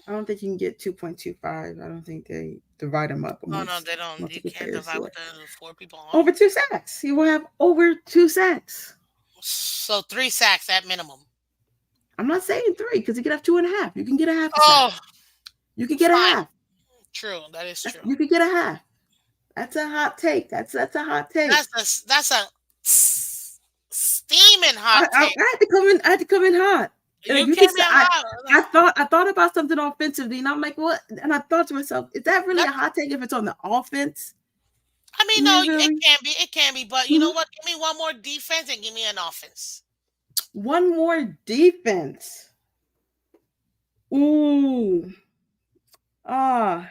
I don't think you can get 2.25. I don't think they divide them up Oh no, amongst they don't. You multiple can't players. divide So with the 4 people on. over 2 sacks. He will have over 2 sacks. So 3 sacks at minimum. I'm not saying 3 because you could have 2.5. You can get a half a sack. Oh, You could get a fine. half. True. That is true. You could get a half. That's a hot take. That's a hot take. That's a steaming hot I take. had to come in. I had to come in hot. And like You you can came say, in hot. I thought about something offensively, and I'm like, what? And I thought to myself, is that really a That's. hot take if it's on the offense? I mean, no, it Really? can be. It can be. But you know Mhm. what? Give me one more defense and give me an offense. One more defense. Ooh. Ah.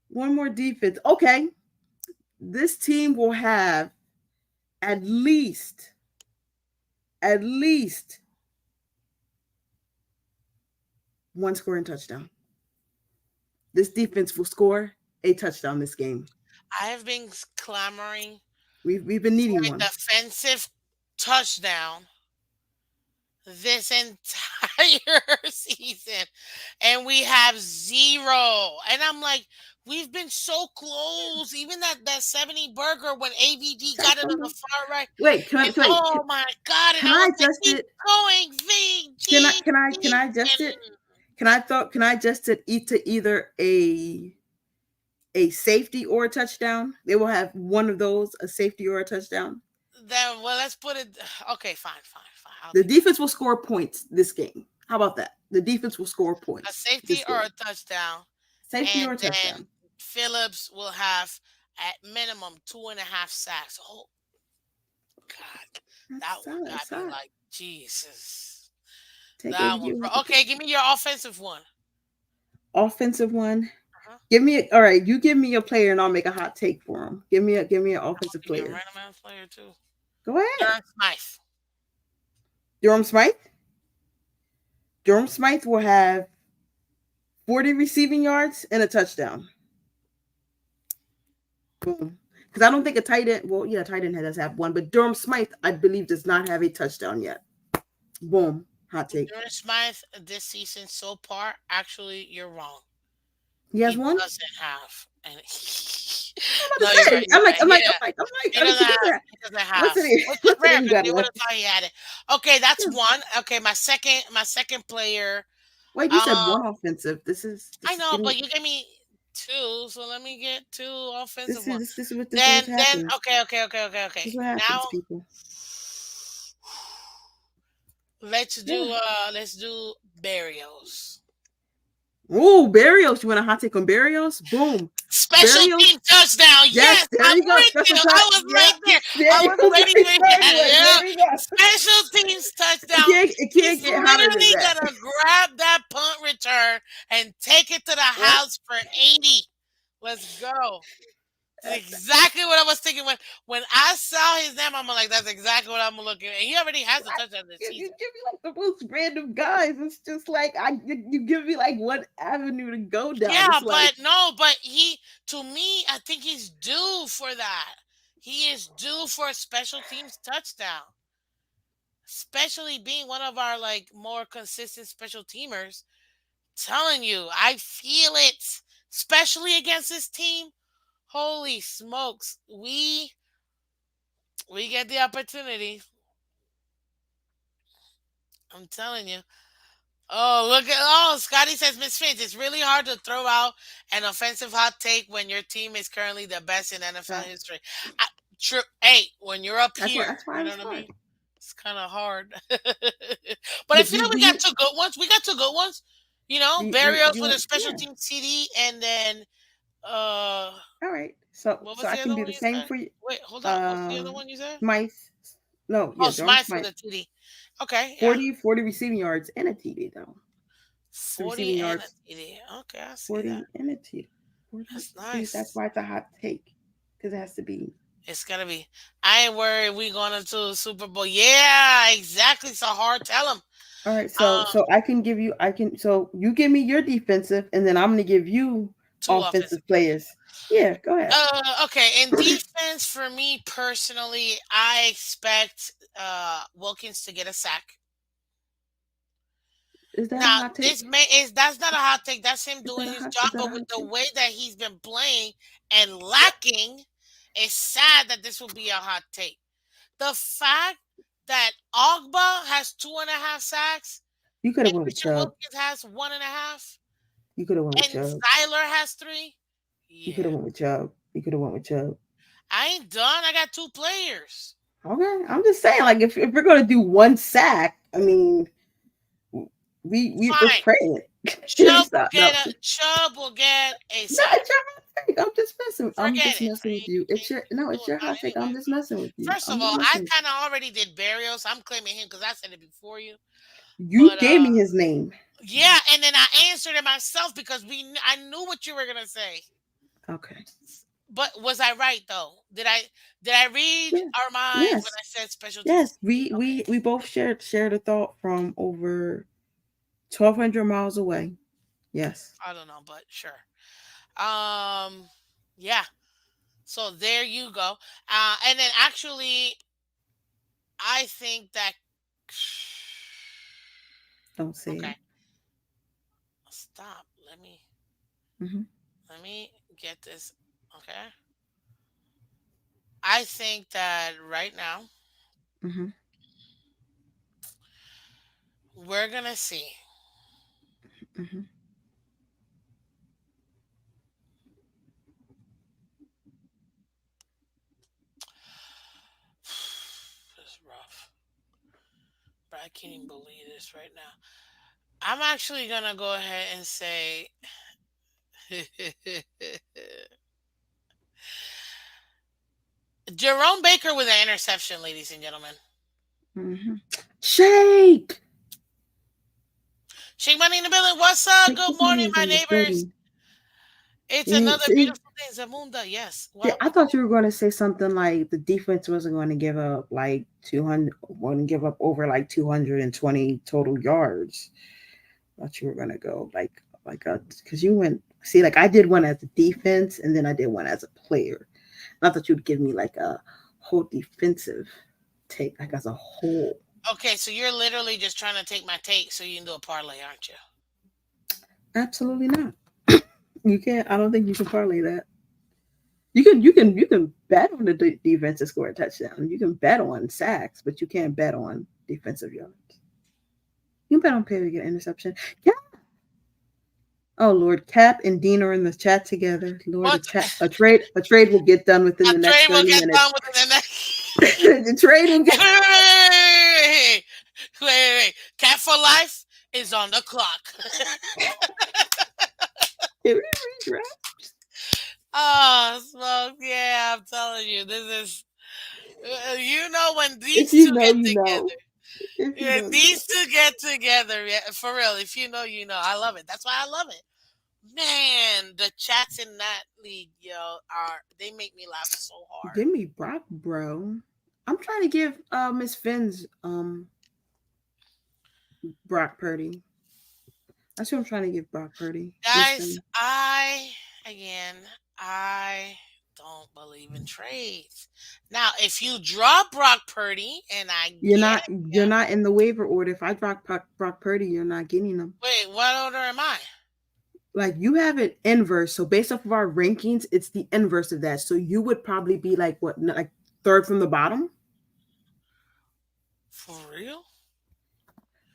One more defense. Okay. This team will have at least, at least one scoring touchdown. This defense will score a touchdown this game. I have been clamoring We've been for needing a one. defensive touchdown this entire season, and we have zero. And I'm like, we've been so close. Even that 70 burger when ABD got it on the far right, Wait, and oh my god! And can I I was like, adjust keep it? going, VG. Can I adjust it? Can I adjust it to either a safety or a touchdown? They will have one of those, a safety or a touchdown. Then well, let's put it. Okay, fine. I'll The take defense will score points this game. How about that? The defense will score a points safety this or game. a touchdown, Safety or and a then touchdown. Phillips will have at minimum 2.5 sacks. Oh God, that That's one solid. got That's me solid. like Jesus. Take That it. one, You bro. have to Okay, give me your offensive one. offensive one. Uh-huh. All right. You give me a player, and I'll make a hot take for him. Give me an I'm gonna offensive give you a player. random ass player too. Go ahead. Durham Smythe. Durham Smythe. Durham Smythe will have 40 receiving yards and a touchdown. Boom. Because I don't think a tight end. Well, yeah, tight end does have one, but Durham Smythe, I believe, does not have a touchdown yet. Boom. Hot take. Durham Smythe this season so far. Actually, you're wrong. He has He one. doesn't have any. I'm about No, to you're say. right. You're right. Yeah. He I mean, doesn't he have. doesn't have. He doesn't have. Which is What's the rare name you because got you would left? have thought he had it. Okay, that's Yeah. one. Okay, my second player. Wait, you said Um, one offensive. I This is know, getting but you gave me two, so let me get two offensive one. this is what Then happens. This okay. is what happens, Now people. Yeah. let's do burials. Oh, Barrios. You want a hot take on Barrios? Boom. Special Barrios. team touchdown. Yes, Yes, there I'm you go. with you. Special time. I was Yeah. right there. There I you was go. waiting for you. Right. Yeah. There you go. Special touchdown. it can't He's get hotter than literally that. gonna grab that punt return and take it to the house for 80. Let's go. That's exactly what I was thinking when I saw his name. I'm like, that's exactly what I'm looking at. And he already has a touchdown this You season. give me like the most random guys. It's just like you give me like one avenue to go down. Yeah, It's like but no, but he to me, I think he's due for that. He is due for a special teams touchdown. Especially being one of our like more consistent special teamers. Telling you, I feel it. Especially against this team. Holy smokes. We get the opportunity. I'm telling you. Oh, look at Scotty says Miss Finch, it's really hard to throw out an offensive hot take when your team is currently the best in NFL that. history. I, true. Hey, when you're up That's why. here, That's why you it know was what I hard. mean? It's kind of hard. But I But feel like do we got you two good ones. We got two good ones. You know, do Barrios you with a want? special Yeah. team CD, and then uh, All right. what So was I the can other do one the you same said? for you. Wait, hold up. What's the Uh, other one you said? Smythe. No, Oh, yeah, Jordan Smythe Smythe. with a TD. Okay, yeah, 40 receiving yards and a TD though. The 40 receiving and a yards, TD. Okay, I see that. 40 and a TD. 40. That's See, that's nice. why it's a hot take because it has to be. It's gonna be. I ain't worried. We going into the Super Bowl. Yeah, exactly. So hard. Tell them. All right. Uh, So I can give you. I can. So you give me your defensive, and then I'm gonna give you two offensive offensive players. players. Yeah. Go ahead. Okay. In defense, for me personally, I expect Wilkins to get a sack. Is that a Now, hot take? this may is that's not a hot take. That's him Is that doing a his hot? job. Is that a But with hot the take? way that he's been playing and lacking, it's sad that this will be a hot take. The fact that Ogba has 2.5 sacks You could and have went with Richard Chubb. Wilkins has 1.5, You could have went with and Chubb. Zyler has three. You could Yeah, have went with Chubb. You could have went with Chubb. I ain't done. I got two players. Okay, I'm just saying, like, if we're gonna do one sack, I mean, we're Fine. praying. Stop. No, Chubb will get a no, sack. it's your hot take. I'm just messing. I'm Forget just it. messing with you. You It's can't your no. do It's it your not hot take. I'm anyway. just messing with you. First of I'm just all, I messing with kind of already did Barrios. I'm claiming him because I said it before you. you. You But gave me his name. yeah, and then I answered it myself because I knew what you were gonna say. Okay. But was I right though? Did I read Yeah. our minds when Yes. I said special teams? Yes. We both shared a thought from over 1,200 miles away. Yes. I don't know, but sure. Yeah. So there you go. And then actually, I think that. Don't say Okay, it. stop. Hmm. Let me get this. Okay. I think that right now Hmm. we're gonna see. Hmm. This is rough, but I can't even believe this right now. I'm actually gonna go ahead and say Jerome Baker with an interception, ladies and gentlemen. Hmm. Shake. Shake Money in the building. What's up? Shake Good this money morning, is my in the neighbors. building. It's You another see, beautiful day, Zamunda. Yes. yeah, What I happened? thought you were going to say something like the defense wasn't going to give up like 200, wouldn't give up over like 220 total yards. I thought you were going to go like a because you went see like I did one as a defense and then I did one as a player. I thought you'd give me like a whole defensive take like as a whole. Okay, so you're literally just trying to take my take so you can do a parlay, aren't you? Absolutely not. You can't. I don't think you can parlay that. You can bet on the defense to score a touchdown. You can bet on sacks, but you can't bet on defensive yards. You can bet on Perry to get an interception. Yeah. Oh Lord, Cap and Dean are in the chat together. Lord, What? a trade will get done within A the next trade will 30 get done minutes. within the next. The trade will get. Wait. Cat for life is on the clock. Can we redraft? Oh, smoke. Yeah, I'm telling you, this is. You know when If these two you know, get you know. together. If you It know, you needs to get together. Yeah, for real. If you know, you know. I love it. That's why I love it. Man, the chats in that league, yo, are they make me laugh so hard. give me Brock, bro. I'm trying to give Miss Finn's Brock Purdy. That's what I'm trying to give Brock Purdy. Miss Guys, Finn. I don't believe in trades. Now, if you draw Brock Purdy and I get You're him, not in the waiver order. If I drop Brock Purdy, you're not getting him. wait, what order am I? Like you have it inverse. So based off of our rankings, it's the inverse of that. So you would probably be like what, like third from the bottom? For real?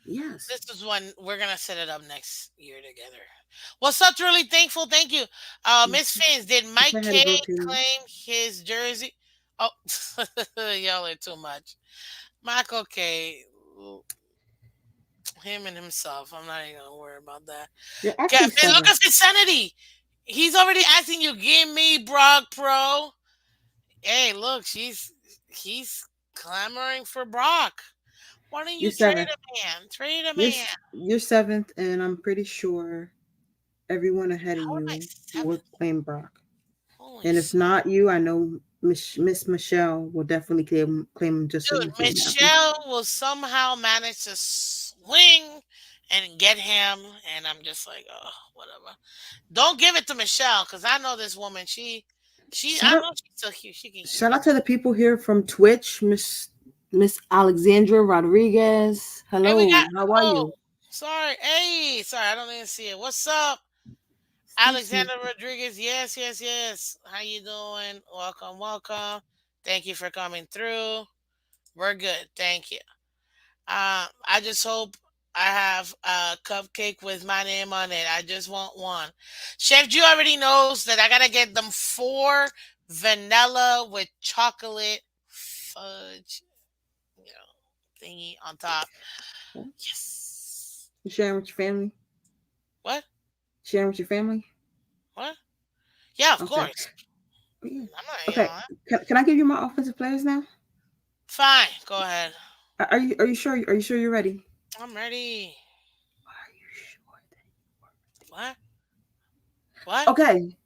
Yes. This is when we're gonna set it up next year together. What's up, really thankful? Thank you. Miss Fins, did If Mike I had a K broken, claim his jersey? Oh, y'all are too much. Michael K, him and himself. I'm not even gonna worry about that. you're actually Look seventh. at Insanity. He's already asking you, give me Brock Pro. Hey, look, he's clamoring for Brock. Why don't You're you trade seventh. a man? Trade a man. You're seventh, and I'm pretty sure everyone ahead of How am I you would seventh? claim Brock. Holy And if smokes. not you, I know Miss Michelle will definitely claim him just so Dude, you can have him. Michelle will somehow manage to swing and get him, and I'm just like, oh, whatever. Don't give it to Michelle, because I know this woman. Shout I out, know she's still cute. She can keep shout it. out to the people here from Twitch, Miss Alexandra Rodriguez. Hey, we got. Hello, how are Oh, you? sorry. Hey, sorry, I don't even see it. What's up, Stacy. Alexander Rodriguez? Yes, yes, yes. How you doing? Welcome, welcome. Thank you for coming through. We're good. Thank you. I just hope I have a cupcake with my name on it. I just want one. Chef G already knows that I gotta get them four vanilla with chocolate fudge, you know, thingy on top. Yes. You sharing with your family? What? Sharing with your family? What? Yeah, of Okay. course. Yeah. I'm not, Okay. Can I give you my offensive players now? fine. Go ahead. Are you sure? Are you sure you're ready? I'm ready. Are you sure? What? What? Okay.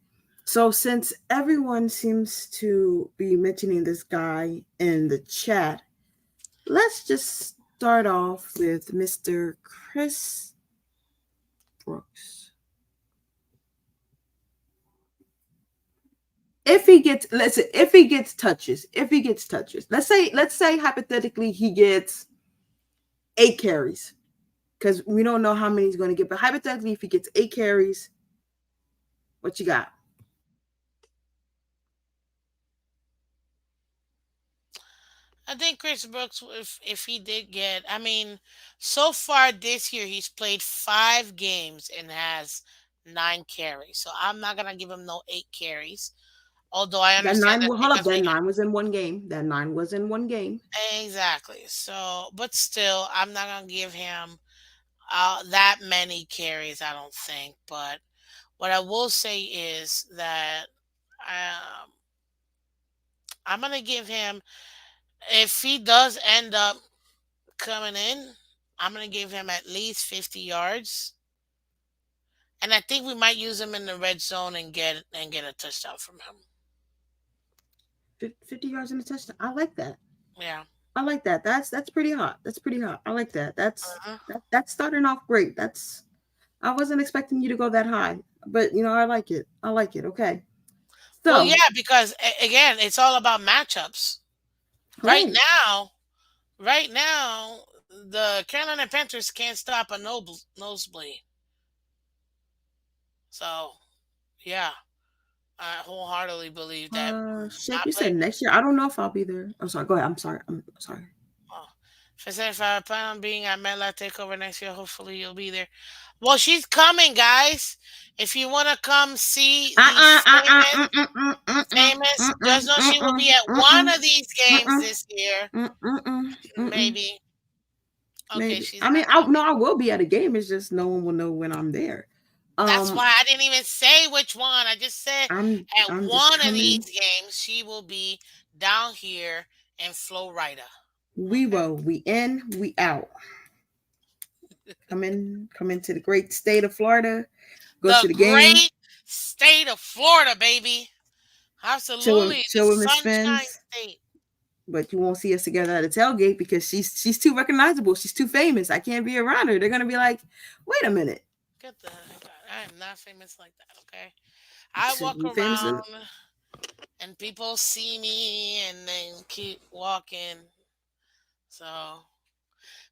So since everyone seems to be mentioning this guy in the chat, let's just start off with Mr. Chris Brooks. If he gets, listen, if he gets touches, let's say hypothetically he gets 8 carries, because we don't know how many he's going to get, but hypothetically if he gets 8 carries, what you got? I think Chris Brooks, if he did get, I mean, so far this year he's played 5 games and has 9 carries. So I'm not gonna give him no 8 carries. Although I That understand nine, that hold up, because that we nine was in one game. That nine was in one game. get exactly. So, but still, I'm not gonna give him that many carries. I don't think. But what I will say is that um, I'm gonna give him if he does end up coming in, I'm gonna give him at least 50 yards, and I think we might use him in the red zone and get a touchdown from him. 50 yards in a touchdown. I like that. Yeah. I like that. That's pretty hot. That's pretty hot. I like that. Uh-huh. That's starting off great. That's I wasn't expecting you to go that high, but I like it. I like it. Okay. Well, So, yeah, because again, it's all about matchups. Right right. now, right now, the Carolina Panthers can't stop a nosebleed. So, yeah, I wholeheartedly believe that. Chef, Not you play. said next year. I don't know if I'll be there. I'm sorry. Go ahead. I'm sorry. I'm sorry. Oh. If I plan on being at MetLife Takeover next year, hopefully you'll be there. Well, she's coming, guys. If you want to come see the famous, just know she will be at one of these games this year. Maybe. Okay, Maybe. she's I mean, not I coming. no, I will be at a game. It's just no one will know when I'm there. That's Um, why I didn't even say which one. I just said at I'm just one of these coming. games she will be down here in Florida. We will. We in. We out. Come into the great state of Florida. Go The to the game. great state of Florida, baby. Absolutely, the Chill with Miss Sunshine Phins. State. But you won't see us together at a tailgate because she's too recognizable. She's too famous. I can't be around her. They're gonna be like, wait a minute, Get the heck out. I am not famous like that, okay? I walk you famous? around and people see me and then keep walking. So,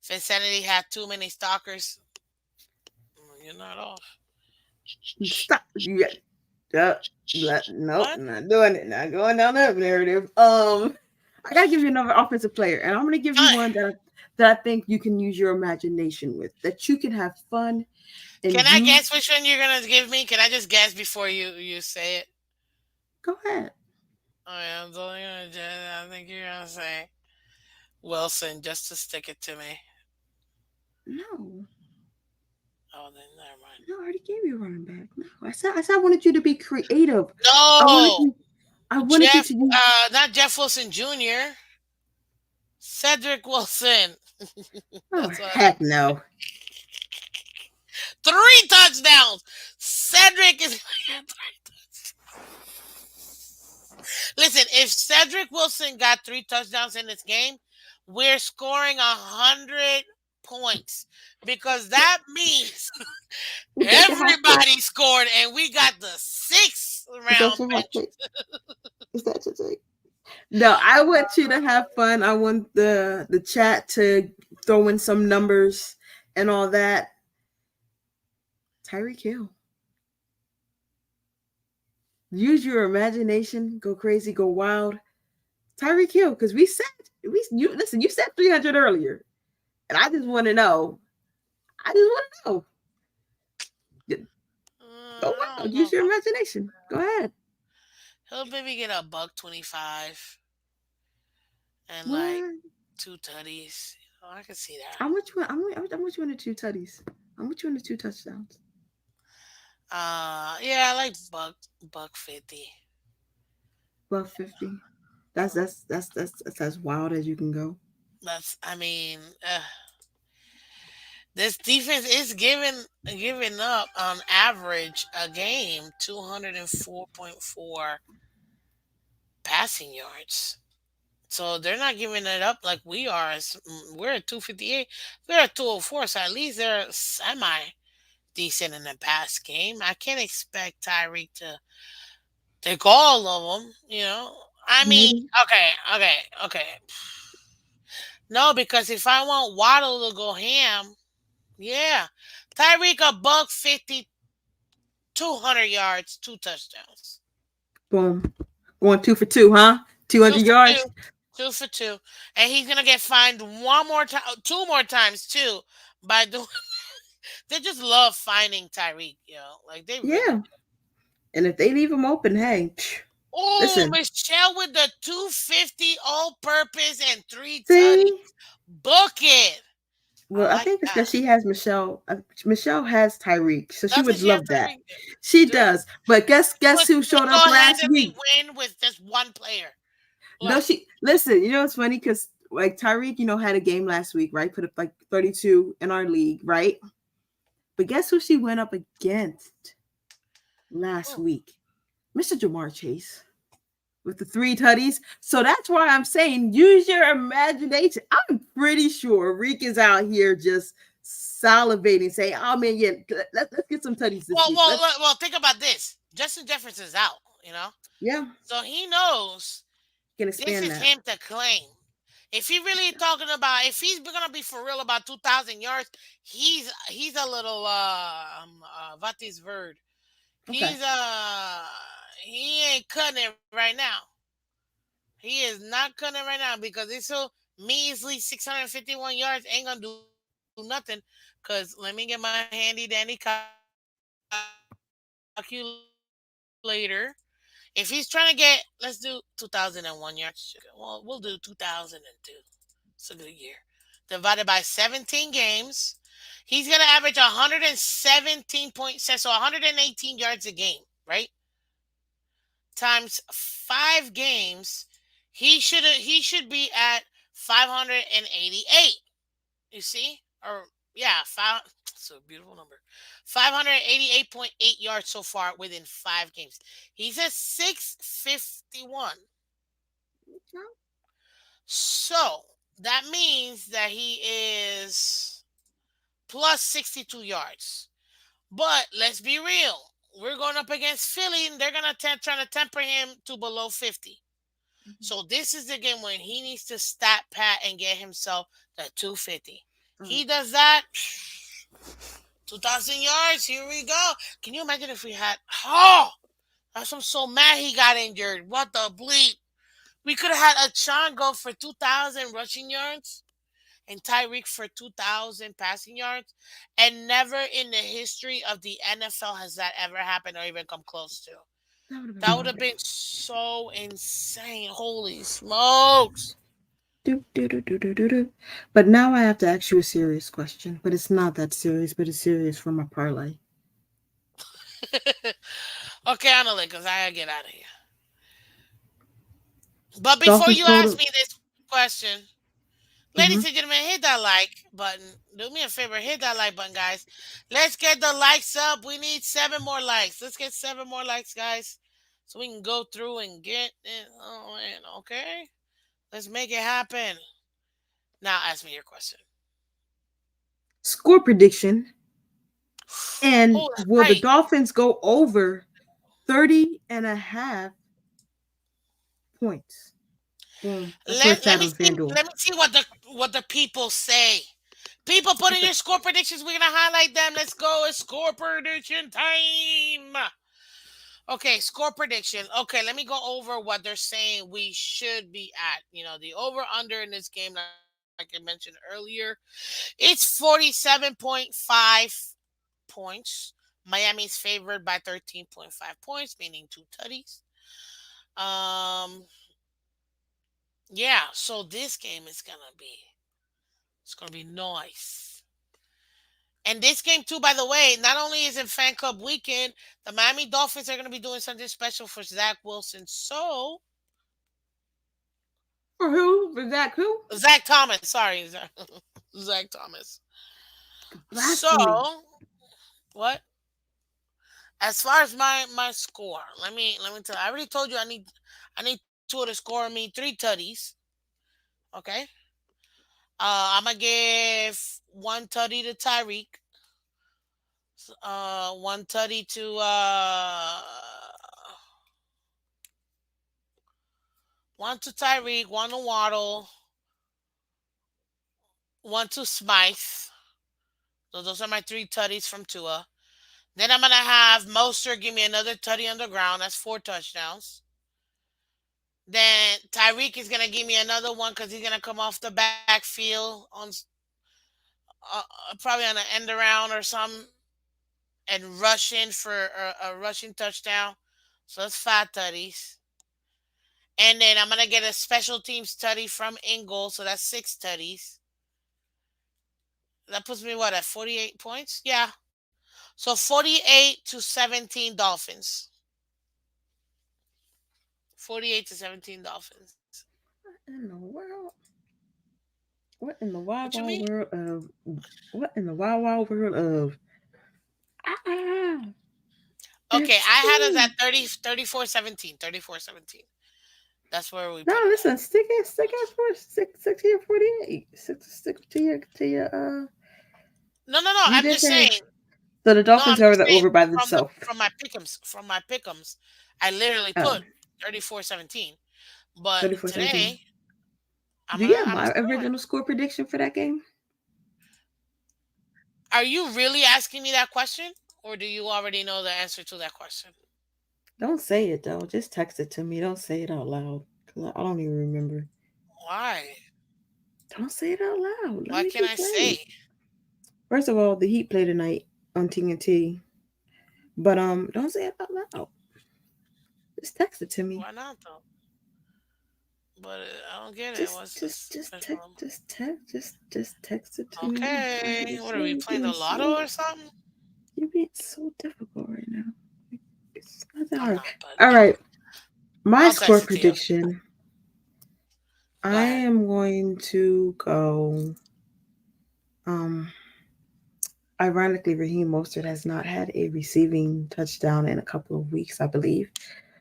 if Insanity had too many stalkers, you're not off. Stop. You got, nope, What? not doing it. Not going down that narrative. I gotta give you another offensive player, and I'm gonna give you Fine. one that I think you can use your imagination with, that you can have fun and Can I use. guess which one you're gonna give me? Can I just guess before you say it? Go ahead. Oh yeah, I'm totally gonna guess. I think you're gonna say Wilson just to stick it to me. No, Oh, then never mind. no, I already gave you a running back. No, I said I wanted you to be creative. I wanted No, you. I wanted you to use. Not Jeff Wilson Jr. Cedric Wilson. Oh That's what. heck no. 3 touchdowns. Cedric is. Listen, if Cedric Wilson got 3 touchdowns in this game, we're scoring 100 points because that means That's a hot take. everybody scored, and we got the sixth Is that round your hot bench. take? Is that your take? No, I want you to have fun. I want the chat to throw in some numbers and all that. Tyreek Hill. Use your imagination. Go crazy. Go wild. Tyreek Hill, because we said we you listen. You said 300 earlier, and I just want to know. I just want to know. Go I wild. don't know Use your about imagination. Go ahead. he'll maybe get a buck 25 and like What? 2 tutties. I can see that. I want you. I want you in the two tutties. I want you in the two touchdowns. Yeah, I like buck 50. Well, 50. That's as wild as you can go. I mean, this defense is giving up on average a game 204.4 passing yards. So they're not giving it up like we are. We're at 258. They're at 204. So at least they're semi decent in the pass game. I can't expect Tyreek to take all of them. I mean, Maybe. okay. No, because if I want Waddle to go ham, yeah, Tyreek a buck 50, 200 yards, 2 touchdowns, Boom. Going two for two, huh? two 200 for yards. two, 2 for 2, and he's gonna get fined one more time, 2 more times too, by doing. They just love finding Tyreek, like they really Yeah. do. And if they leave him open, hey, Oh, listen. Michelle with the 250 all-purpose and 3 tutties. See? Book it. Well, I I like think it's that. because she has Michelle. Michelle has Tyreek, so she Doesn't would she have love that. Tyreek? She Do does. But guess would who showed up last single-handedly week? win with just one player. No, Like, she listen. You know it's funny because like Tyreek, had a game last week, right? Put up like 32 in our league, right? But guess who she went up against last oh, week? Mr. Jamar Chase with the three tutties. So that's why I'm saying use your imagination. I'm pretty sure Reek is out here just salivating, saying, "Oh man, yeah, let's get some tutties this well, week. well, Let's well. Think about this. Justin Jefferson's out. yeah, So he knows can this expand is that." him to claim. If he really talking about, if he's gonna be for real about 2,000 yards, he's a little what is word? Okay, He ain't cutting it right now. He is not cutting it right now because it's so measly 651 yards ain't gonna do nothing. Cause let me get my handy dandy calculator. If he's trying to get, let's do 2,001 yards. Well, we'll do 2,002. It's a good year. Divided by 17 games, he's gonna average 117.6, so 118 yards a game, right? Times 5 games, he should be at 588. You see? Or yeah, five. It's a beautiful number. 588.8 yards so far within 5 games. He's at 651. So that means that he is plus 62 yards. But let's be real. We're going up against Philly, and they're gonna trying to temper him to below 50. So this is the game when he needs to stat pat and get himself the 250. Mm. He does that. 2,000 yards. Here we go. Can you imagine if we had? Oh, I'm so mad he got injured. What the bleep? We could have had a Chan go for 2,000 rushing yards and Tyreek for 2,000 passing yards, and never in the history of the NFL has that ever happened or even come close to. That would have been That would have nice. been so insane. Holy smokes. Do, do, do, do, do, do, do. But now I have to ask you a serious question. But it's not that serious, but it's serious for my parlay. Okay, Annalyn, because I gotta get out of here. But before Dolphins you ask total. me this question, ladies and Hmm. gentlemen, hit that like button. Do me a favor, hit that like button, guys. Let's get the likes up. We need 7 more likes. Let's get 7 more likes, guys, so we can go through and get it. Oh man, okay. Let's make it happen. Now, ask me your question. Score prediction. And Oh, that's will the right. Dolphins go over 30.5 points? Boom. That's where Let it's let at me on see. FanDuel. Let me see what the people say. People put in Okay. your score predictions. We're gonna highlight them. Let's go. It's score prediction time. Okay, score prediction. Okay, let me go over what they're saying we should be at. The over under in this game, like I mentioned earlier, it's 47.5 points. Miami's favored by 13.5 points, meaning two tutties. Um, yeah, so this game is it's gonna be nice. And this game too, by the way, not only is it fan club weekend, the Miami Dolphins are gonna be doing something special for Zach Wilson. So For who? For Zach who? Zach Thomas, sorry, Zach Thomas. So Blasphemy. what? As far as my score, let me tell you, I already told you I need Tua to score me 3 tutties. Okay. I'm gonna give one tutty to Tyreek, one tutty to one to Tyreek, one to Waddle, one to Smythe. So those are my 3 tutties from Tua. Then I'm gonna have Moster give me another tutty on the ground. That's 4 touchdowns. Then Tyreek is gonna give me another one because he's gonna come off the backfield probably on an end around or something and rush in for a rushing touchdown. So that's 5 tutties. And then I'm gonna get a special teams tutty from Ingle, so that's 6 tutties. That puts me what at 48 points? Yeah. So 48-17 Dolphins. 48-17 Dolphins. What in the world? What in the wild, What you wild mean? world of? What in the wild, wild world of? Ah, Okay, that's I had us tea. at 34-17. 34-17. That's where we No, put it at. listen, stick at for stick to your 48. Stick to your No, no, no. You I'm did just say saying. so the No, Dolphins I'm are just the saying over by from the themselves. from my pickums, I literally Oh, put 34-17. But 34-17. today, I'm Do you gonna have I'm gonna my still win. original score prediction for that game? Are you really asking me that question, or do you already know the answer to that question? Don't say it though. Just text it to me. Don't say it out loud. 'Cause I don't even remember. Why? Don't say it out loud. Let Why me can't keep I playing. say? First of all, the Heat play tonight on TNT. But don't say it out loud. Just text it to me. Why not though? But I don't get it. Just What's just this just text special? just text it to me. God, Okay, what are we playing the lotto or something? you're being so difficult right now. It's not that I'm hard. not, but All right. My I'll score text it to you. prediction Go I ahead. am going to go. Um, Ironically, Raheem Mostert has not had a receiving touchdown in a couple of weeks, I believe.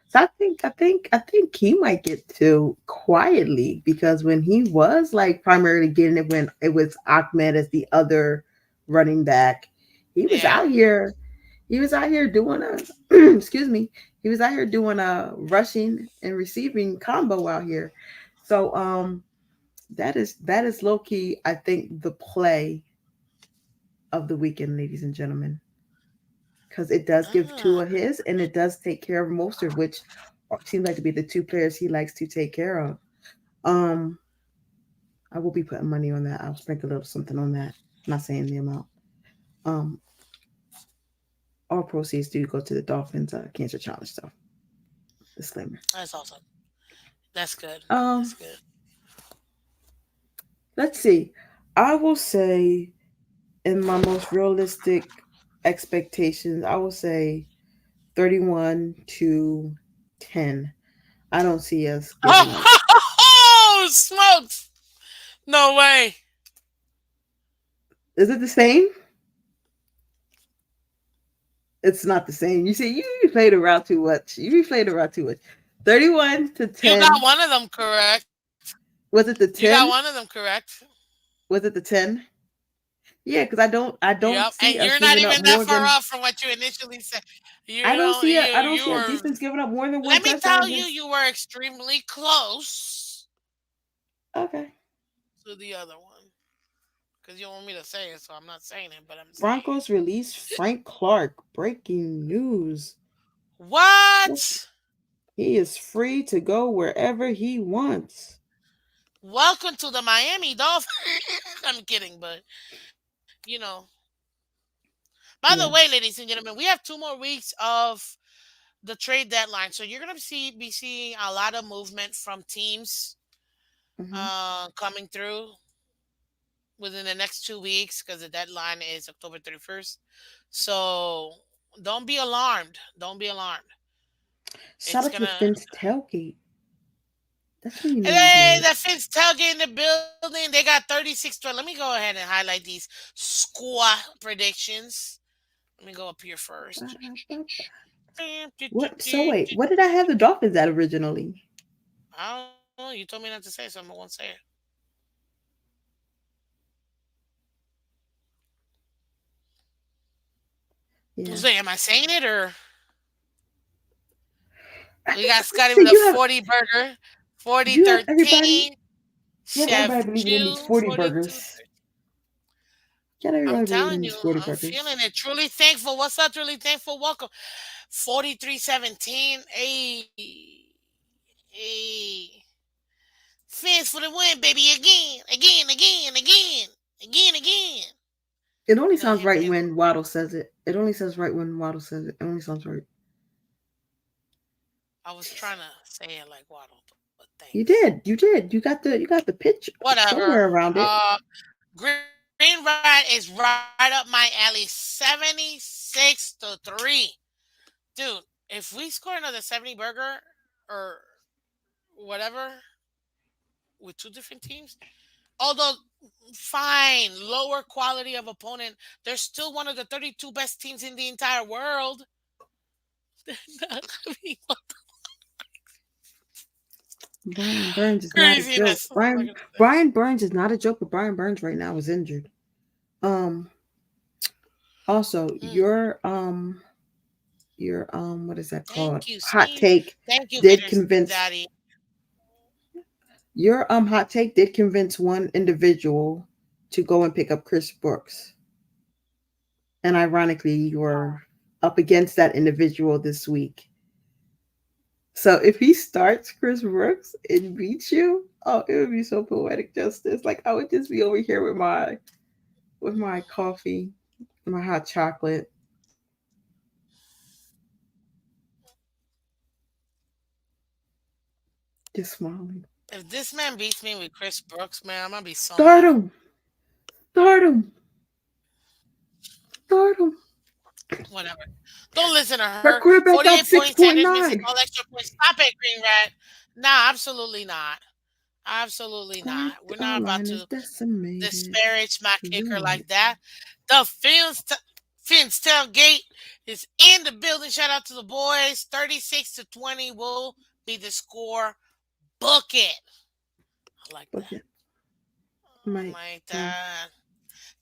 So I think he might get to quietly because when he was like primarily getting it when it was Ahmed as the other running back, he was Yeah. out here. He was out here doing a excuse me. He was out here doing a rushing and receiving combo out here. So that is low key. I think the play of the weekend, ladies and gentlemen, because it does give two Ah, of his and it does take care of Mostert, which seems like to be the two players he likes to take care of. Um, I will be putting money on that. I'll sprinkle a little something on that. I'm not saying the amount. Um, all proceeds do go to the Dolphins cancer challenge stuff. Disclaimer. that's awesome. That's good. Um, That's good. let's see. I will say in my most realistic expectations, I will say 31 to 10. I don't see us giving up. Oh, smokes! No way. Is it the same? It's not the same. You see, you played around too much. You played around too much. 31 to You got 10. one of them correct. Was it the You got 10? one of them correct. Was it the 10? Yeah, because I don't Yep. And see us you're not giving up even that more far than off from what you initially said. I don't see a I don't You see a were. defense giving up more than one Let me touchdown tell you, against. you were extremely close Okay. to the other one. Because you don't want me to say it, so I'm not saying it, but I'm saying Broncos release Frank Clark. Breaking news. it. What? He is free to go wherever he wants. Welcome to the Miami Dolphins. I'm kidding, but by the way, Yeah. ladies and gentlemen, we have 2 more weeks of the trade deadline, so you're gonna be seeing a lot of movement from teams Hmm. coming through within the next 2 weeks because the deadline is October 31st. So don't be alarmed. Don't be alarmed. Shout It's out to the gonna. Finns tailgate. That's when you know you're Hey, good. the Phins tailgate in the building. They got 36 12. Let me go ahead and highlight these score predictions. Let me go up here first. Ba-da-ba-ba. I What? So wait, what did I have the Dolphins at originally? don't know. You told me not to say it, so I won't say it. Yeah. So, am I saying it or I we think got I want to Scotty say with a 40 burger, 40 you have everybody 13, you have Chef everybody believing in these Jew, 40 42. burgers. You got I'm everybody believing in telling you, these 40 I'm feeling burgers. it. Truly thankful. What's up, truly thankful? Welcome. 43-17. Hey. Fans for the win, baby. Again, again, again, again, again, again. It only We're gonna sounds hit right him. when Waddle says it. It only sounds right when Waddle says it. It only sounds right. I was trying to say it like Waddle, but You thanks. did. You did. You got the pitch Whatever. somewhere around it. Green Ride is right up my alley. 76-3. Dude, if we score another 70 burger or whatever with two different teams, although fine, lower quality of opponent, they're still one of the 32 best teams in the entire world. I mean, Brian Burns is not a joke. craziness. What am I Brian gonna say? Brian Burns is not a joke, but Brian Burns right now is injured. Um Also, Mm, your what is that thank called? you, Hot Sneeze. take Thank you, did Bitter convince Daddy. your hot take did convince one individual to go and pick up Chris Brooks. And ironically, you were up against that individual this week. So if he starts Chris Brooks and beats you, oh, it would be so poetic justice. Like I would just be over here with my coffee, my hot chocolate, just smiling. If this man beats me with Chris Brooks, man, I'm gonna be so Start mad. him! Start him! Start him! Whatever. Don't listen to her. That quarterback 48 got points, Sanders missing 6.9. all extra points. Stop it, Green Rat. Nah, absolutely not. Absolutely Our, not. We're our not about line is to decimated. disparage my You're kicker right. like that. The Phins tailgate is in the building. Shout out to the boys. 36-20 will be the score. Book it. I like Book that. it. I Might. like Mm. that.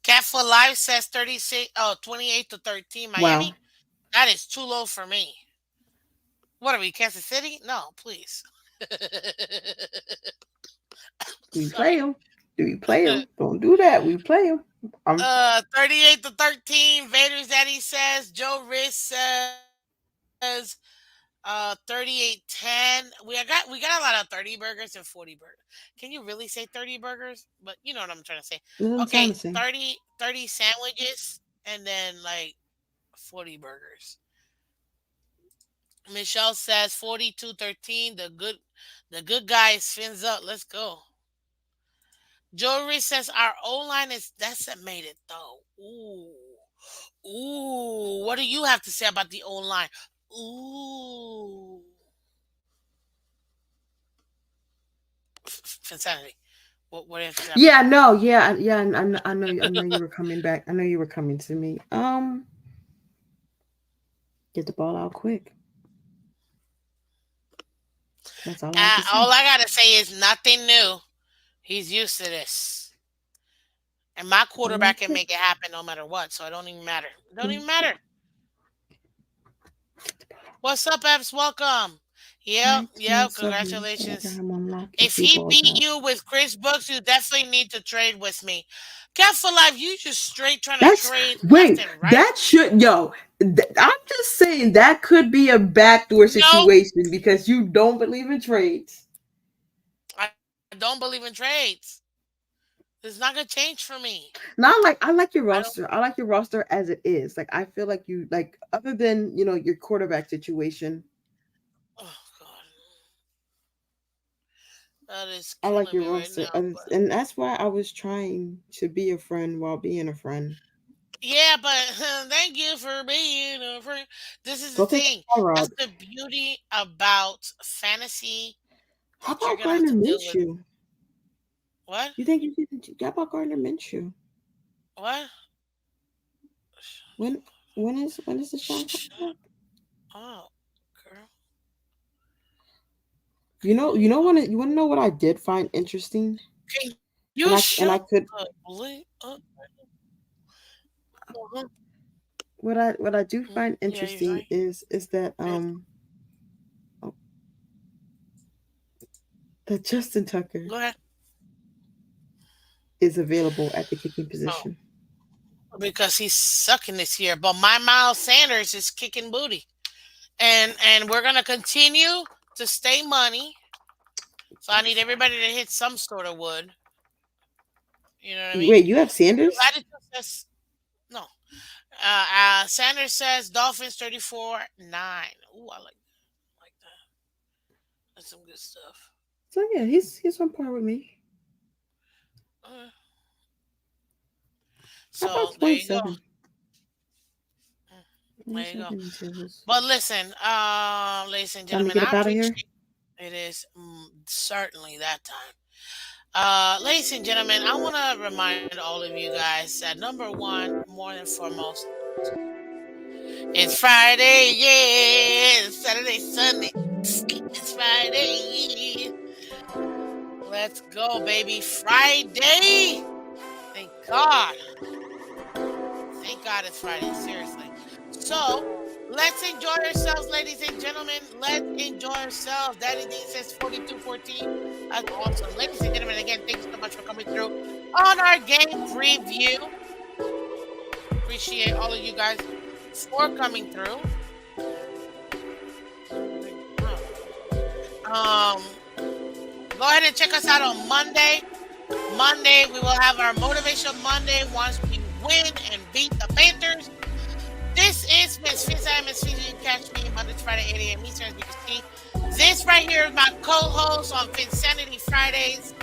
Cat for Life says 36, 28-13 Wow. Miami. That is too low for me. What are we, Kansas City? No, please. We play Sorry. them. Do we play them? Don't do that. We play them. 38-13. Vader's Daddy says. Joe Riss says 38-10. We got a lot of 30 burgers and 40 burgers. Can you really say 30 burgers? But you know what I'm trying to say. It doesn't Okay, sound the same. 30 sandwiches and then like 40 burgers. Michelle says 42-13. The good guys fins up. Let's go. Jewelry says our O line is decimated though. Ooh. Ooh. What do you have to say about the O line? Ooh. Insanity. What do you have to say about Yeah, that? no, yeah, yeah. I know you were coming back. I know you were coming to me. Get the ball out quick. That's all I have to say. All I gotta say is nothing new. He's used to this. And my Ball out quarterback can quick. make it happen no matter what, so it don't even matter. It don't Mm. even matter. What's up, Eps? Welcome. Yep, Right, yep. 10-7. Feel like I Congratulations. have one lock. Get If three he balls beat out. you with Chris Brooks, you definitely need to trade with me. Cat for Life, you just straight trying to That's trade left wait. and right. That should yo. I'm just saying that could be a backdoor No, situation because you don't believe in trades. I don't believe in trades. It's not gonna change for me. Not like I like your I don't. roster. I like your roster as it is. Like I feel like you like other than your quarterback situation. Oh God, that is I like killing your me right roster, now. But and that's why I was trying to be a friend while being a friend. yeah, but thank you for being a friend. This is the Go take thing. a call, That's Rob. the beauty about fantasy How that you're about gonna have Gardner to deal with. Minshew? What? You think you can? How about Gardner Minshew? What? When when is the shot Shut coming up? up, girl. You know Can when you you want to know what I did find interesting, can you and I shut could the bleep up? Mhm. what I do Mm, find yeah, you're interesting right. is that Yes. oh, that Justin Tucker Go ahead. is available at the kicking Oh, position. because he's sucking this year, but my Miles Sanders is kicking booty, and we're gonna continue to stay money. So I need everybody to hit some sort of wood. You know what I mean? Wait, you have Sanders? Latitude says no. Sanders says Dolphins 34-9. Ooh, I like that. That's some good stuff. So yeah, he's on par with me. Uh, How about so there you go. 27? There you go. 27 tables. But listen, ladies and Time to gentlemen, get I up out of here. appreciate it is certainly that time. Ladies and gentlemen, I want to remind all of you guys that number one, more than foremost, it's Friday, yeah, Saturday, Sunday, it's Friday, yeah. Let's go, baby, Friday. Thank God. Thank God it's Friday. Seriously. So let's enjoy ourselves, ladies and gentlemen. Let's enjoy ourselves. Daddy D says 42-14. That's awesome. Ladies and gentlemen, again, thank you so much for coming through on our game preview. Appreciate all of you guys for coming through. Go ahead and check us out on Monday. Monday, we will have our Motivation Monday once we win and beat the Panthers. This is Miss Fizz. I am Miss Fizz. You can catch me Monday to Friday, 8 a.m. Eastern, as you can see. This right here is my co-host on Finsanity Fridays.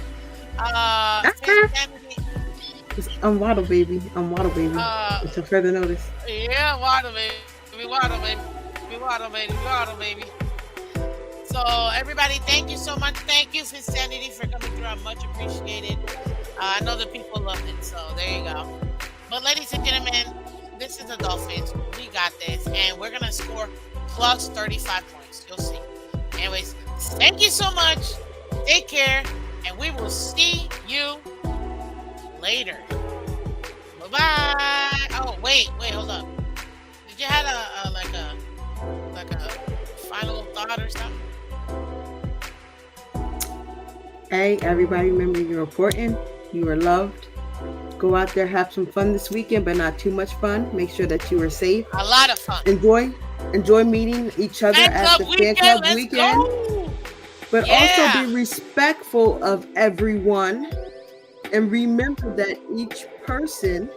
Finsanity. I'm Waddle Baby. I'm Waddle Baby. Uh, Until further notice. yeah, water baby, water baby, water baby, water baby. So everybody, thank you so much. Thank you, Insanity, for coming through. I much appreciated. I know the people loved it, so there you go. But ladies and gentlemen, this is the Dolphins. We got this, and we're gonna score plus 35 points. You'll see. Anyways, thank you so much. Take care, and we will see you later. Bye bye. Oh wait, hold up. Did you have a final thought or something? Hey, everybody, remember you're important. You are loved. Go out there, have some fun this weekend, but not too much fun. Make sure that you are safe. A lot of fun. Enjoy meeting each other Fan at club the fan weekend. club Let's weekend. go. But also Yeah. be respectful of everyone. And remember that each person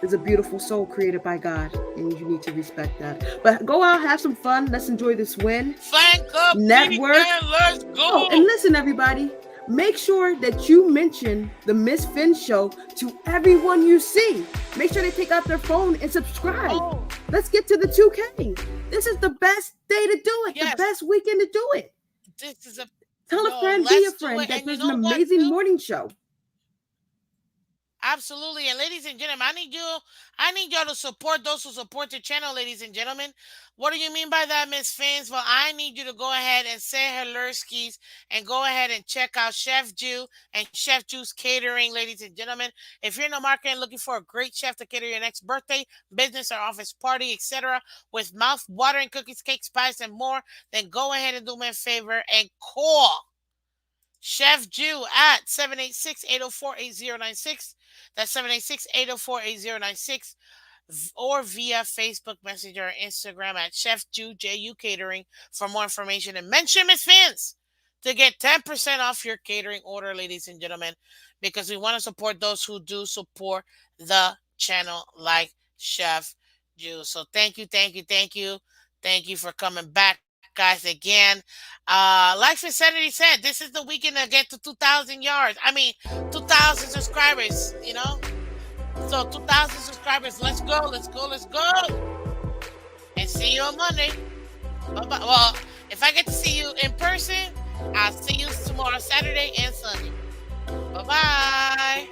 is a beautiful soul created by God, and you need to respect that. But go out, have some fun. Let's enjoy this win. Fan club Network. weekend. Let's Oh, and go. listen, everybody. Make sure that you mention the Miss Finn Show to everyone you see. Make sure they take out their phone and subscribe. Oh, Let's get to the 2K. This is the best day to do it, the yes. best weekend to do it. This is a Tell a yo. friend, be a Let's do friend it. that And you there's an know what, amazing too? morning show. Absolutely. And ladies and gentlemen, I need y'all to support those who support the channel, ladies and gentlemen. What do you mean by that, Miss Fins? Well, I need you to go ahead and say hello skis and go ahead and check out Chef Jew and Chef Jew's Catering, ladies and gentlemen. If you're in the market and looking for a great chef to cater your next birthday, business or office party, etc., with mouth-watering cookies, cakes, pies, and more, then go ahead and do me a favor and call Chef Jew at 786-804-8096. That's 786-804-8096, or via Facebook Messenger or Instagram at Chef Jew JU Catering for more information. And mention Miss Fans to get 10% off your catering order, ladies and gentlemen, because we want to support those who do support the channel like Chef Jew. So thank you, thank you, thank you. Thank you for coming back, guys, again. Like Insanity said, this is the weekend to get to 2,000 yards. I mean, 2,000 subscribers, you know? So 2,000 subscribers. Let's go, let's go, let's go. And see you on Monday. Bye-bye. Well, if I get to see you in person, I'll see you tomorrow, Saturday and Sunday. Bye-bye.